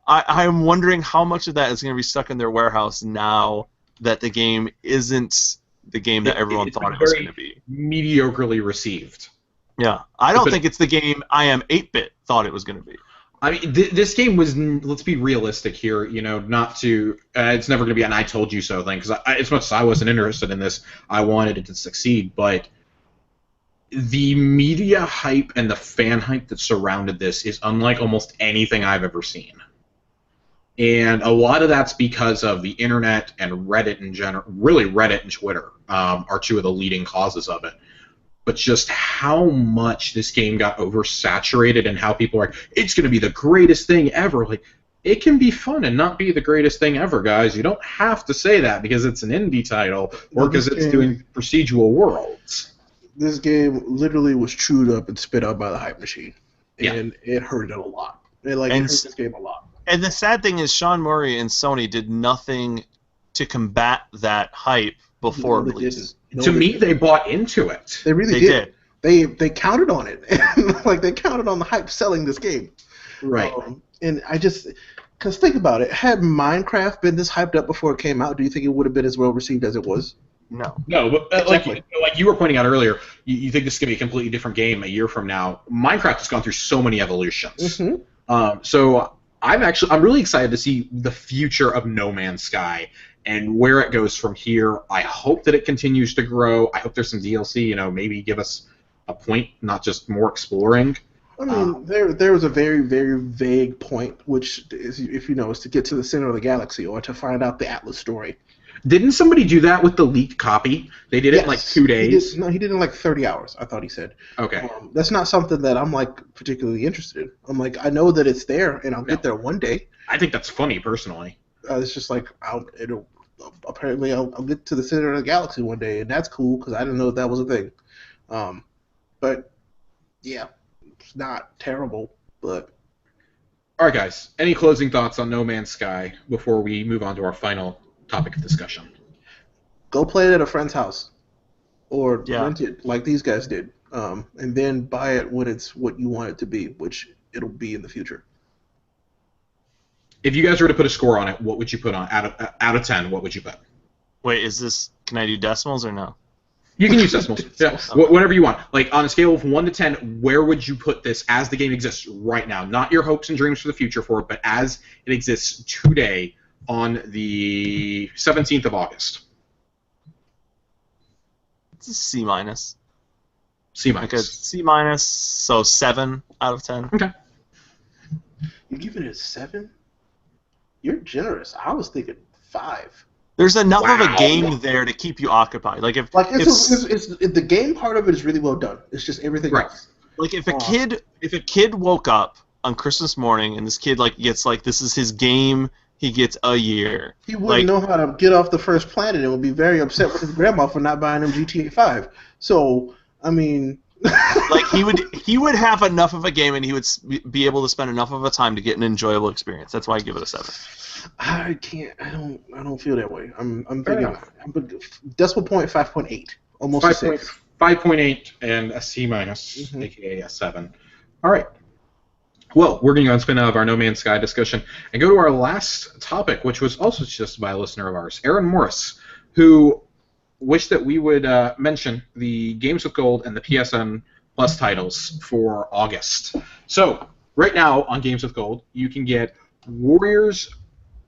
I'm wondering how much of that is going to be stuck in their warehouse now that the game isn't the game that everyone thought it was going to be. Mediocrely received. Yeah, I don't think it's the game I Am 8-Bit thought it was going to be. I mean, this game was. Let's be realistic here. Not to. It's never going to be an "I told you so" thing. Because as much as I wasn't interested in this, I wanted it to succeed. But the media hype and the fan hype that surrounded this is unlike almost anything I've ever seen. And a lot of that's because of the internet and Reddit in general. Really, Reddit and Twitter are two of the leading causes of it. But just how much this game got oversaturated and how people are like, it's going to be the greatest thing ever. Like, it can be fun and not be the greatest thing ever, guys. You don't have to say that because it's an indie title or because it's doing procedural worlds. This game literally was chewed up and spit out by the hype machine. And Yeah. it hurt it a lot. It hurt this game a lot. And the sad thing is Sean Murray and Sony did nothing to combat that hype before release. To me, they bought into it. They really did. They counted on it. Like, they counted on the hype selling this game. Right. And because think about it, had Minecraft been this hyped up before it came out, do you think it would have been as well received as it was? No. No, but Exactly. like you were pointing out earlier, you think this is going to be a completely different game a year from now. Minecraft has gone through so many evolutions. So I'm really excited to see the future of No Man's Sky and where it goes from here. I hope that it continues to grow. I hope there's some DLC, maybe give us a point, not just more exploring. I mean, there was a very, very vague point, which is, if you know, is to get to the center of the galaxy or to find out the Atlas story. Didn't somebody do that with the leaked copy? They did it in like 2 days. He did it in like 30 hours, I thought he said. Okay. That's not something that I'm like particularly interested in. I'm like, I know that it's there, and I'll get there one day. I think that's funny, personally. It's just like, apparently I'll get to the center of the galaxy one day, and that's cool because I didn't know that was a thing. But yeah, it's not terrible, but. All right, guys. Any closing thoughts on No Man's Sky before we move on to our final topic of discussion? Go play it at a friend's house, or Yeah. rent it like these guys did, and then buy it when it's what you want it to be, which it'll be in the future. If you guys were to put a score on it, what would you put on out of 10? What would you put? Wait, can I do decimals or no? You can use decimals. Yeah, whatever you want. Like on a scale of 1 to 10, where would you put this as the game exists right now? Not your hopes and dreams for the future for it, but as it exists today on the 17th of August. It's a C minus. C Like a minus. C minus, so 7 out of 10. Okay. You're giving it a 7? You're generous. I was thinking 5. There's enough of Wow. a game there to keep you occupied. Like if The game part of it is really well done. It's just everything Right. else. Like if a kid woke up on Christmas morning and this kid like gets like this is his game he gets a year. He wouldn't know how to get off the first planet and would be very upset with his grandma for not buying him GTA 5. So, I mean... like, he would have enough of a game and he would be able to spend enough of a time to get an enjoyable experience. That's why I give it a 7. I don't feel that way. I'm thinking... decimal point 5.8. Almost a 6. 5.8 and a C-, a.k.a. a 7. All right. Well, we're going to go and spin out of our No Man's Sky discussion and go to our last topic, which was also suggested by a listener of ours, Aaron Morris, who wished that we would mention the Games with Gold and the PSN Plus titles for August. So, right now on Games with Gold, you can get Warriors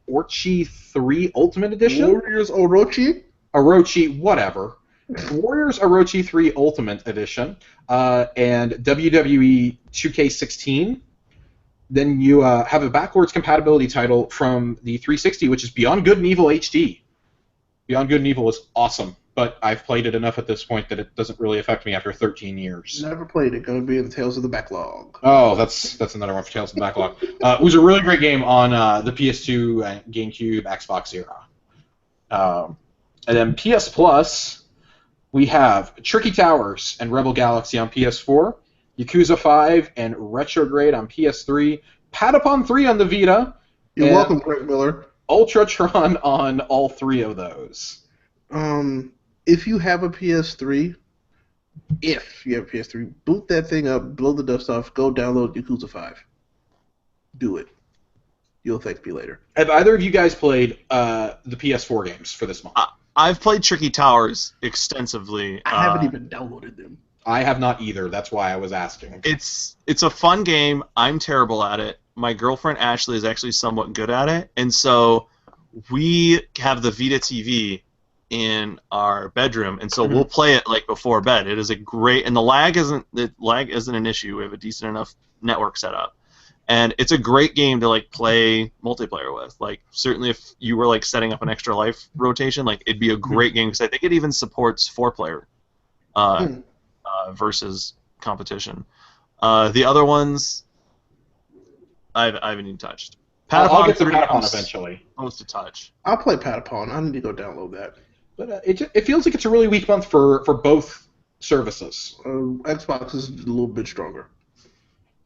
Orochi 3 Ultimate Edition. Warriors Orochi? Orochi, whatever. Warriors Orochi 3 Ultimate Edition and WWE 2K16. Then you have a backwards compatibility title from the 360, which is Beyond Good and Evil HD. Beyond Good and Evil is awesome, but I've played it enough at this point that it doesn't really affect me after 13 years. Never played it. Going to be in the Tales of the Backlog. Oh, that's another one for Tales of the Backlog. It was a really great game on the PS2, GameCube, Xbox era. And then PS Plus, we have Tricky Towers and Rebel Galaxy on PS4. Yakuza 5 and Retrograde on PS3, Patapon 3 on the Vita. You're welcome, Greg Miller. Ultratron on all 3 of those. If you have a PS3, boot that thing up, blow the dust off, go download Yakuza 5. Do it. You'll thank me later. Have either of you guys played the PS4 games for this month? I've played Tricky Towers extensively. I haven't even downloaded them. I have not either. That's why I was asking. It's a fun game. I'm terrible at it. My girlfriend Ashley is actually somewhat good at it, and so we have the Vita TV in our bedroom, and so we'll play it like before bed. It is a great, and the lag isn't an issue. We have a decent enough network set up, and it's a great game to like play multiplayer with. Like certainly if you were like setting up an extra life rotation, like it'd be a great game because I think it even supports 4-player. Versus competition. The other ones, I haven't even touched. I'll get to Patapon eventually. Supposed to touch. I'll play Patapon. I need to go download that. But it feels like it's a really weak month for both services. Xbox is a little bit stronger.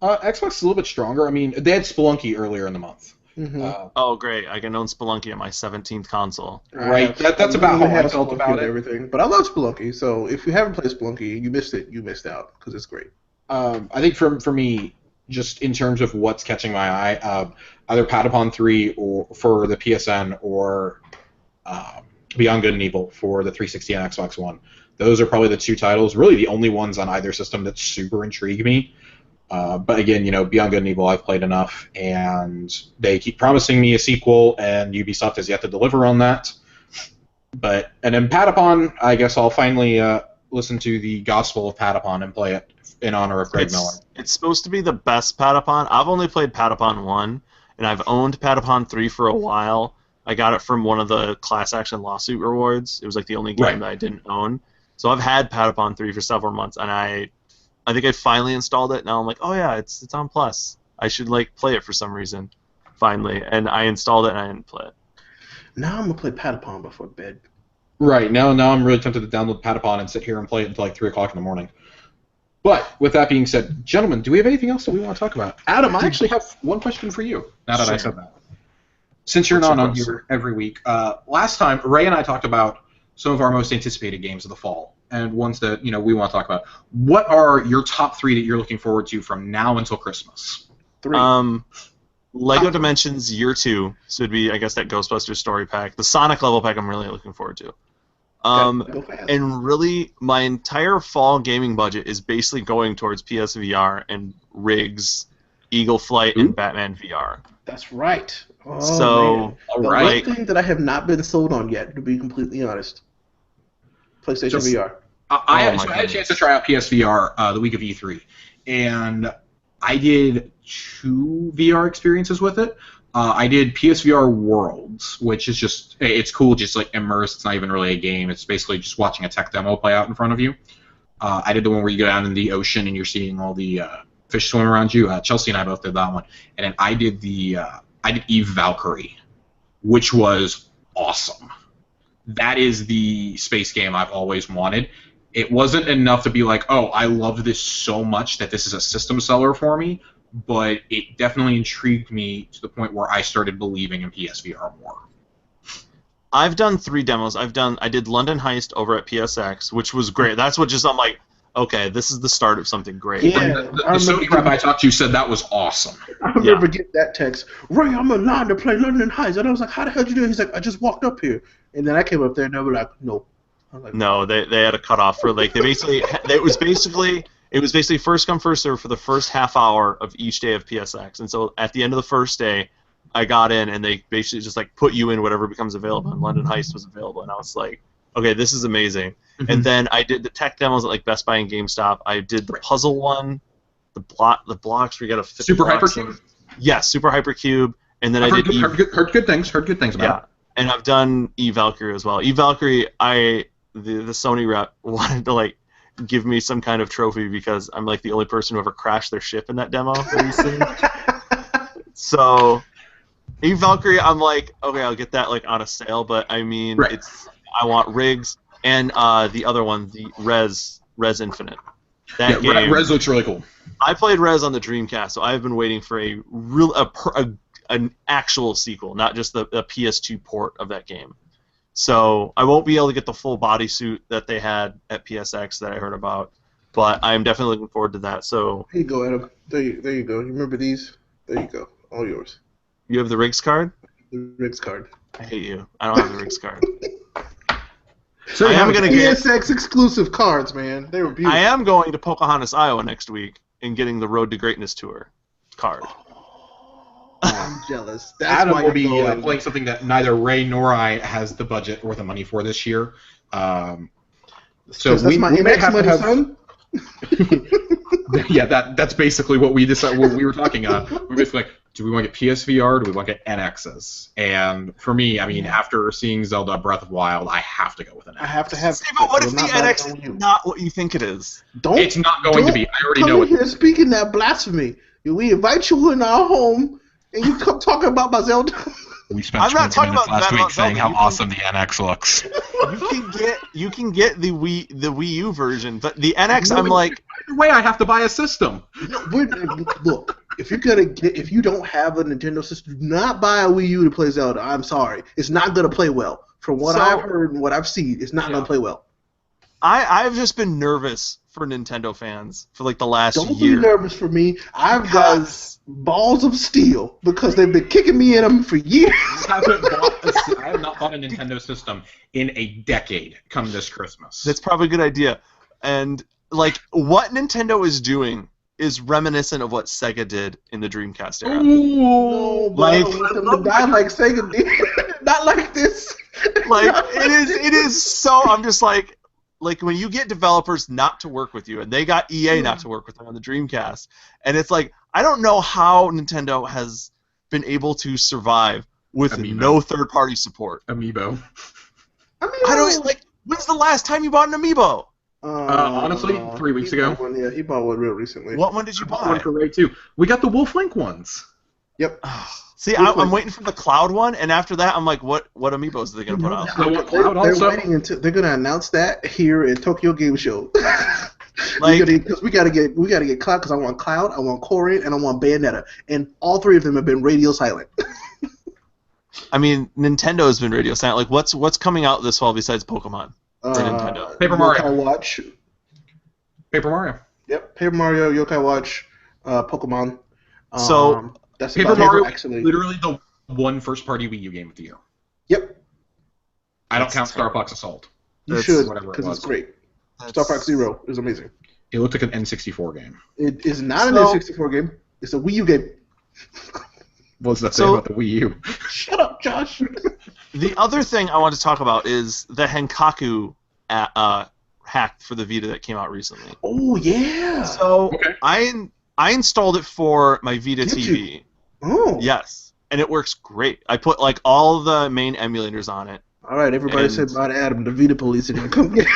Xbox is a little bit stronger. I mean, they had Spelunky earlier in the month. Oh, great. I can own Spelunky on my 17th console. Right. That's about how I felt about it. Everything. But I love Spelunky, so if you haven't played Spelunky, you missed it. You missed out, because it's great. I think for me, just in terms of what's catching my eye, either Patapon 3 or for the PSN or Beyond Good and Evil for the 360 and Xbox One. Those are probably the 2 titles, really the only ones on either system that super intrigue me. But again, Beyond Good and Evil I've played enough, and they keep promising me a sequel, and Ubisoft has yet to deliver on that. And then Patapon, I guess I'll finally listen to the Gospel of Patapon and play it in honor of Greg Miller. It's supposed to be the best Patapon. I've only played Patapon 1, and I've owned Patapon 3 for a while. I got it from one of the class action lawsuit rewards. It was like the only game that I didn't own. So I've had Patapon 3 for several months, and I think I finally installed it. Now I'm like, oh yeah, it's on Plus. I should like play it for some reason. Finally, and I installed it and I didn't play it. Now I'm gonna play Patapon before bed. Right. Now I'm really tempted to download Patapon and sit here and play it until like 3 o'clock in the morning. But with that being said, gentlemen, do we have anything else that we want to talk about? Adam, I actually have one question for you. Now that I said that, since you're not on here every week, last time Ray and I talked about some of our most anticipated games of the fall. And ones that we want to talk about. What are your top 3 that you're looking forward to from now until Christmas? 3. Lego Dimensions Year 2, so it'd be I guess that Ghostbusters story pack. The Sonic level pack I'm really looking forward to. And really, my entire fall gaming budget is basically going towards PSVR and Rigs, Eagle Flight, and Batman VR. That's right. Oh, so, man. The one thing that I have not been sold on yet, to be completely honest, PlayStation VR. I had a chance to try out PSVR the week of E3, and I did 2 VR experiences with it. I did PSVR Worlds, which is just, it's cool, just like immersed. It's not even really a game. It's basically just watching a tech demo play out in front of you. I did the one where you go down in the ocean and you're seeing all the fish swim around you. Chelsea and I both did that one. And then I did Eve Valkyrie, which was awesome. That is the space game I've always wanted. It wasn't enough to be like, oh, I love this so much that this is a system seller for me, but it definitely intrigued me to the point where I started believing in PSVR more. I've done 3 demos. I did London Heist over at PSX, which was great. That's what I'm like, okay, this is the start of something great. Yeah, the Sony rep I talked to said that was awesome. I remember getting that text, Ray, I'm in line to play London Heist. And I was like, how the hell did you do it? He's like, I just walked up here. And then I came up there and they were like, no. I was like, no, they had a cutoff for like it was basically first come first serve for the first half hour of each day of PSX. And so at the end of the first day, I got in and they basically just like put you in whatever becomes available. And London Heist was available, and I was like, okay, this is amazing. Mm-hmm. And then I did the tech demos at like Best Buy and GameStop. I did the puzzle one, the blocks where you got to fit Super Hypercube. Yeah, Super Hypercube. And then heard good things. Heard good things about it. And I've done E-Valkyrie as well. E-Valkyrie, the Sony rep wanted to like give me some kind of trophy because I'm like the only person who ever crashed their ship in that demo that he's seen. So E-Valkyrie, I'm like, okay, I'll get that like on a sale, but I mean, I want rigs and the other one, the Res Infinite. That game, Res looks really cool. I played Res on the Dreamcast, so I've been waiting for an actual sequel, not just the PS2 port of that game. So I won't be able to get the full bodysuit that they had at PSX that I heard about, but I'm definitely looking forward to that. So here you go, Adam. There you go. You remember these? There you go. All yours. You have the Rigs card? The Rigs card. I hate you. I don't have the Rigs card. So I am going to get PSX exclusive cards, man. They were beautiful. I am going to Pocahontas, Iowa next week and getting the Road to Greatness tour card. I'm jealous. That's Adam why will be going. playing something that neither Ray nor I has the budget or the money for this year. So we may have to have. Son? Yeah, that's basically what we decided. What we were talking. We're basically like, do we want to get PSVR? Or do we want to get NXs? And for me, I mean, after seeing Zelda Breath of the Wild, I have to go with an NX. I have to have. See, but what if the NX is not what you think it is? It's not going to be. I already know it. Here speaking that blasphemy. We invite you in our home, and you come talking about my Zelda. We spent 20 minutes last week saying how awesome the NX looks. You can get the Wii U version, but the NX, I'm like, either way, I have to buy a system. Look, if you don't have a Nintendo system, do not buy a Wii U to play Zelda. I'm sorry, it's not gonna play well. From what I've heard and what I've seen, it's not gonna play well. I've just been nervous for Nintendo fans for like the last year. Don't be nervous for me. I've got balls of steel because they've been kicking me in them for years. I have not bought a Nintendo system in a decade come this Christmas. That's probably a good idea. And like what Nintendo is doing is reminiscent of what Sega did in the Dreamcast era. Ooh, no, like not like Sega did. Not like this. Like it is so I'm just like when you get developers not to work with you, and they got EA not to work with them on the Dreamcast, and it's like, I don't know how Nintendo has been able to survive with no third-party support. Amiibo. I don't like. When's the last time you bought an Amiibo? Honestly, 3 weeks ago. He bought one real recently. What one did you buy? One for Ray too. We got the Wolf Link ones. Yep. See, I'm waiting for the Cloud one, and after that, I'm like, what Amiibos are they gonna put out? I want Cloud also. They're waiting until they're gonna announce that here in Tokyo Game Show. Because we gotta get Cloud, because I want Cloud, I want Corrin, and I want Bayonetta, and all 3 of them have been radio silent. I mean, Nintendo has been radio silent. Like, what's coming out this fall besides Pokemon for Nintendo? Paper Mario. Yokai Watch. Paper Mario. Yep, Paper Mario, Yokai Watch, Pokemon. So that's Paper Mario actually literally the one first-party Wii U game of the year. Yep. I don't count Star Fox Assault. You should, because it's great. Star Fox Zero is amazing. It looked like an N64 game. It is not an N64 game. It's a Wii U game. What's that say about the Wii U? Shut up, Josh. The other thing I want to talk about is the Henkaku hack for the Vita that came out recently. Oh, yeah. So I installed it for my Vita TV. Oh. Yes, and it works great. I put like all the main emulators on it. All right, everybody said bye to Adam. The Vita police are going to come get him.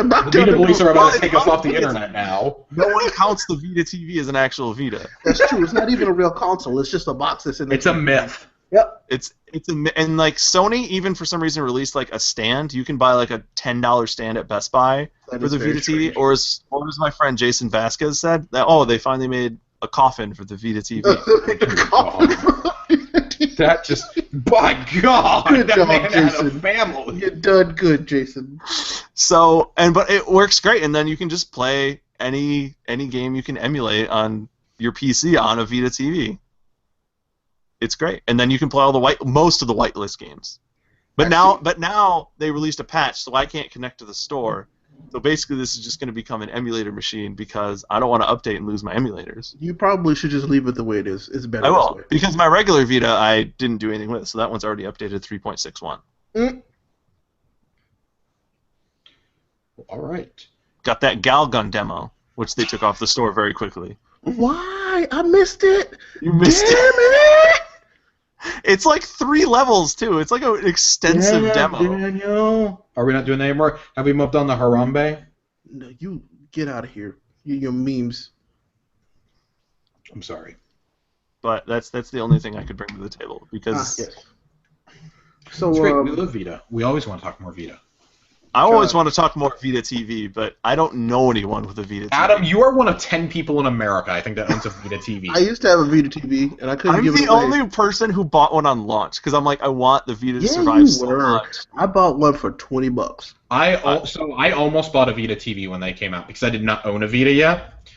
The Vita police are about to take us off the internet now. No one counts the Vita TV as an actual Vita. That's true. It's not even a real console. It's just a box that's in there. It's a myth. Yep. And like Sony even for some reason released like a stand. You can buy like a $10 stand at Best Buy That for is the very Vita TV, strange. or as my friend Jason Vasquez said, that they finally made a coffin for the Vita TV. That just, by God, Good that job, man had a Jason. family. You done good, Jason. So but it works great, and then you can just play any game you can emulate on your PC on a Vita TV. It's great, and then you can play most of the whitelist games. But now they released a patch, so I can't connect to the store. So basically, this is just going to become an emulator machine because I don't want to update and lose my emulators. You probably should just leave it the way it is. It's better I will, this way. because my regular Vita I didn't do anything with, so that one's already updated 3.61. All right. Got that Galgun demo, which they took off the store very quickly. Why? I missed it. You missed Damn it. it! It's like 3 levels too. It's like an extensive demo. Daniel. Are we not doing that anymore? Have we moved on to Harambe? No, you get out of here. Your memes. I'm sorry. But that's the only thing I could bring to the table because Yes. So It's great. We love Vita. We always want to talk more Vita. I always want to talk more Vita TV, but I don't know anyone with a Vita TV. Adam, you are one of 10 people in America, I think, that owns a Vita TV. I used to have a Vita TV, and I couldn't I'm give it the away. only person who bought one on launch because I'm like, I want the Vita to Yeah, survive you so were. much. I bought one for $20. I almost bought a Vita TV when they came out because I did not own a Vita yet.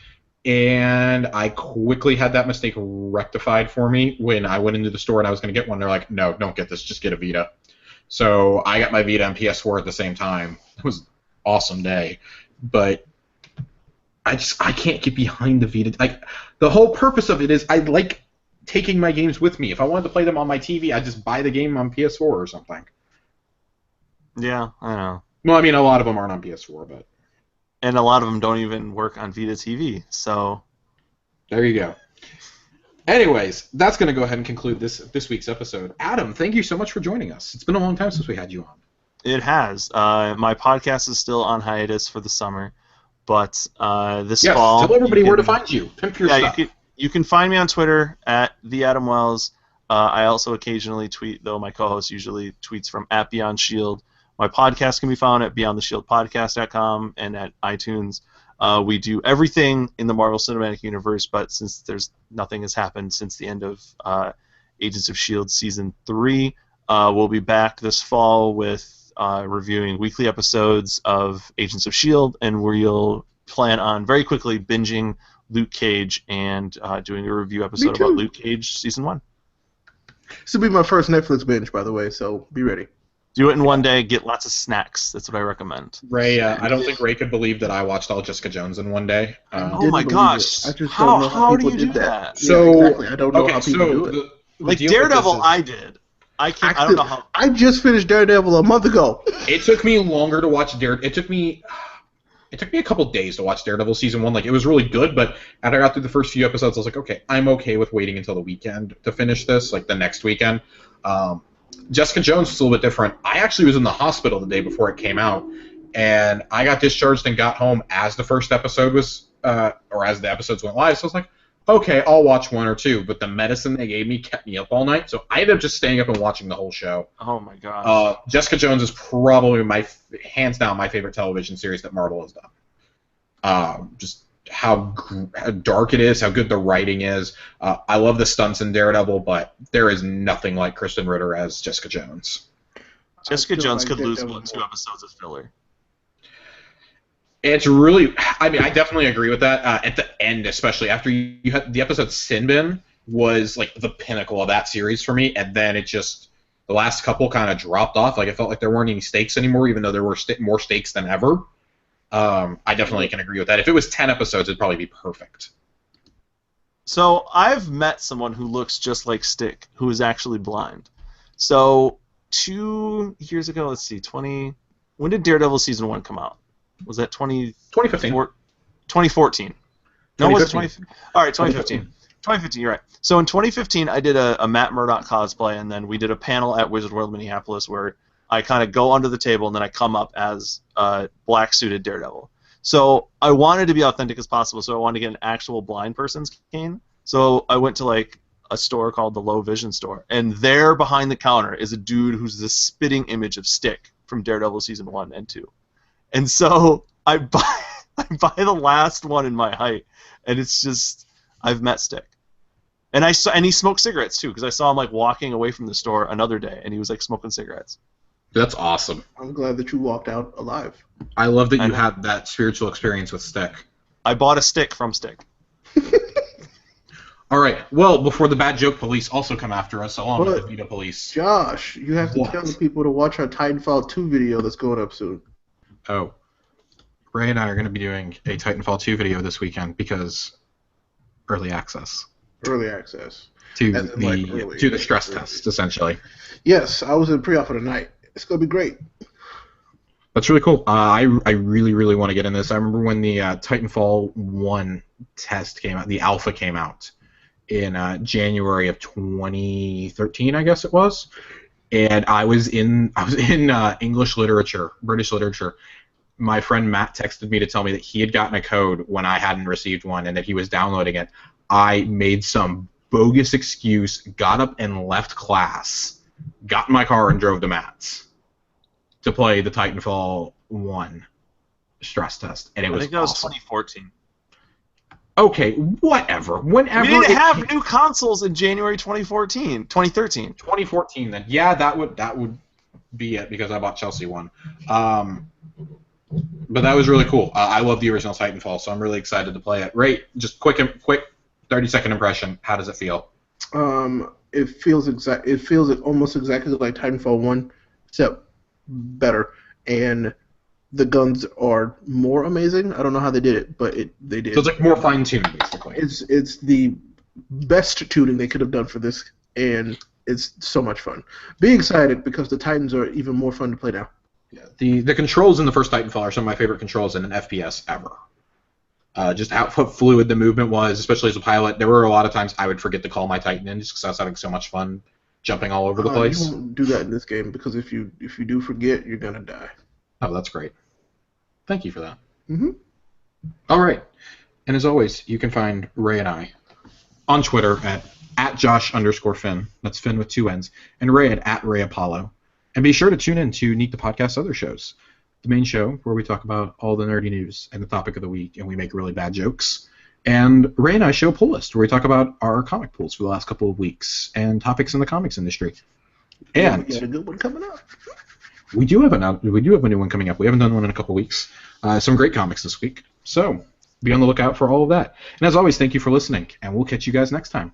And I quickly had that mistake rectified for me when I went into the store and I was going to get one. They're like, no, don't get this. Just get a Vita. So I got my Vita and PS4 at the same time. It was an awesome day. But I can't get behind the Vita. Like, the whole purpose of it is I like taking my games with me. If I wanted to play them on my TV, I just buy the game on PS4 or something. Yeah, I know. Well, I mean, a lot of them aren't on PS4, but And a lot of them don't even work on Vita TV, so... there you go. Anyways, that's going to go ahead and conclude this week's episode. Adam, thank you so much for joining us. It's been a long time since we had you on. It has. My podcast is still on hiatus for the summer, but this fall... Yes, tell everybody where to find you. Pimp your stuff. You can find me on Twitter at @TheAdamWells. I also occasionally tweet, though my co-host usually tweets from @BeyondShield. My podcast can be found at BeyondTheShieldPodcast.com and at iTunes. We do everything in the Marvel Cinematic Universe, but since nothing has happened since the end of Agents of S.H.I.E.L.D. Season 3, we'll be back this fall with reviewing weekly episodes of Agents of S.H.I.E.L.D., and we'll plan on very quickly binging Luke Cage and doing a review episode about Luke Cage Season 1. This will be my first Netflix binge, by the way, so be ready. Do it in one day, get lots of snacks. That's what I recommend. Ray, I don't think Ray could believe that I watched all Jessica Jones in one day. Oh my gosh. I just don't know how people do you did do that. So, Yeah, exactly. I don't know how people do it. Like Daredevil, I did. I don't know how. I just finished Daredevil a month ago. It took me longer to watch Daredevil. It took me a couple days to watch Daredevil Season 1. Like, it was really good, but after I got through the first few episodes, I was like, okay, I'm okay with waiting until the weekend to finish this, like the next weekend. Jessica Jones was a little bit different. I actually was in the hospital the day before it came out, and I got discharged and got home as the first episode was, or as the episodes went live. So I was like, okay, I'll watch one or two. But the medicine they gave me kept me up all night, so I ended up just staying up and watching the whole show. Oh my gosh. Jessica Jones is probably hands down my favorite television series that Marvel has done. Just how dark it is, how good the writing is. I love the stunts in Daredevil, but there is nothing like Kristen Ritter as Jessica Jones. Jessica Jones could lose 2 episodes of filler. It's really, I mean, I definitely agree with that. At the end, especially after you had the episode Sin Bin was like the pinnacle of that series for me, and then it just, the last couple kind of dropped off. Like, it felt like there weren't any stakes anymore, even though there were more stakes than ever. I definitely can agree with that. If it was 10 episodes, it'd probably be perfect. So I've met someone who looks just like Stick, who is actually blind. So 2 years ago, let's see, when did Daredevil Season 1 come out? Was that 2015. 2014. No, was it 2015? All right, 2015. 2015, you're right. So in 2015, I did a Matt Murdock cosplay, and then we did a panel at Wizard World Minneapolis where I kind of go under the table, and then I come up as a black-suited Daredevil. So I wanted to be authentic as possible, so I wanted to get an actual blind person's cane. So I went to, like, a store called the Low Vision store, and there behind the counter is a dude who's the spitting image of Stick from Daredevil season 1 and 2. And so I buy the last one in my height, and it's just I've met Stick. And he smoked cigarettes too, because I saw him like walking away from the store another day, and he was like smoking cigarettes. That's awesome. I'm glad that you walked out alive. I love that you had that spiritual experience with Stick. I bought a stick from Stick. All right. Well, before the bad joke police also come after us, along with the Vita police. Josh, you have to tell the people to watch our Titanfall 2 video that's going up soon. Oh. Ray and I are going to be doing a Titanfall 2 video this weekend because early access. Early access. To the stress test, essentially. Yes, I was in pre-alpha tonight. It's going to be great. That's really cool. I really, really want to get in this. I remember when the Titanfall 1 test came out, the alpha came out in January of 2013, I guess it was. And I was in English literature, British literature. My friend Matt texted me to tell me that he had gotten a code when I hadn't received one and that he was downloading it. I made some bogus excuse, got up and left class, got in my car and drove to Matt's to play the Titanfall 1 stress test, and it was I think that was awesome. 2014. Okay, whatever. Whenever we didn't have new consoles in January 2013. 2014, then. Yeah, that would be it because I bought Chelsea one. But that was really cool. I love the original Titanfall, so I'm really excited to play it. Ray, just quick 30-second impression. How does it feel? It feels almost exactly like Titanfall 1, except better, and the guns are more amazing. I don't know how they did it, but they did. So it's like more fine-tuned, basically. It's the best tuning they could have done for this, and it's so much fun. Be excited because the Titans are even more fun to play now. Yeah, the controls in the first Titanfall are some of my favorite controls in an FPS ever. Just how fluid the movement was, especially as a pilot. There were a lot of times I would forget to call my Titan in just because I was having so much fun jumping all over the place. You won't do that in this game because if you do forget, you're gonna die. Oh, that's great. Thank you for that. Mm-hmm. All right. And as always, you can find Ray and I on Twitter at Josh_Finn. That's Finn with 2 N's. And Ray at RayApollo. And be sure to tune in to Neek the Podcast's other shows. The main show, where we talk about all the nerdy news and the topic of the week, and we make really bad jokes. And Ray and I show Pull List, where we talk about our comic pulls for the last couple of weeks and topics in the comics industry. And we got a good one coming up. We do have a new one coming up. We haven't done one in a couple weeks. Some great comics this week. So be on the lookout for all of that. And as always, thank you for listening, and we'll catch you guys next time.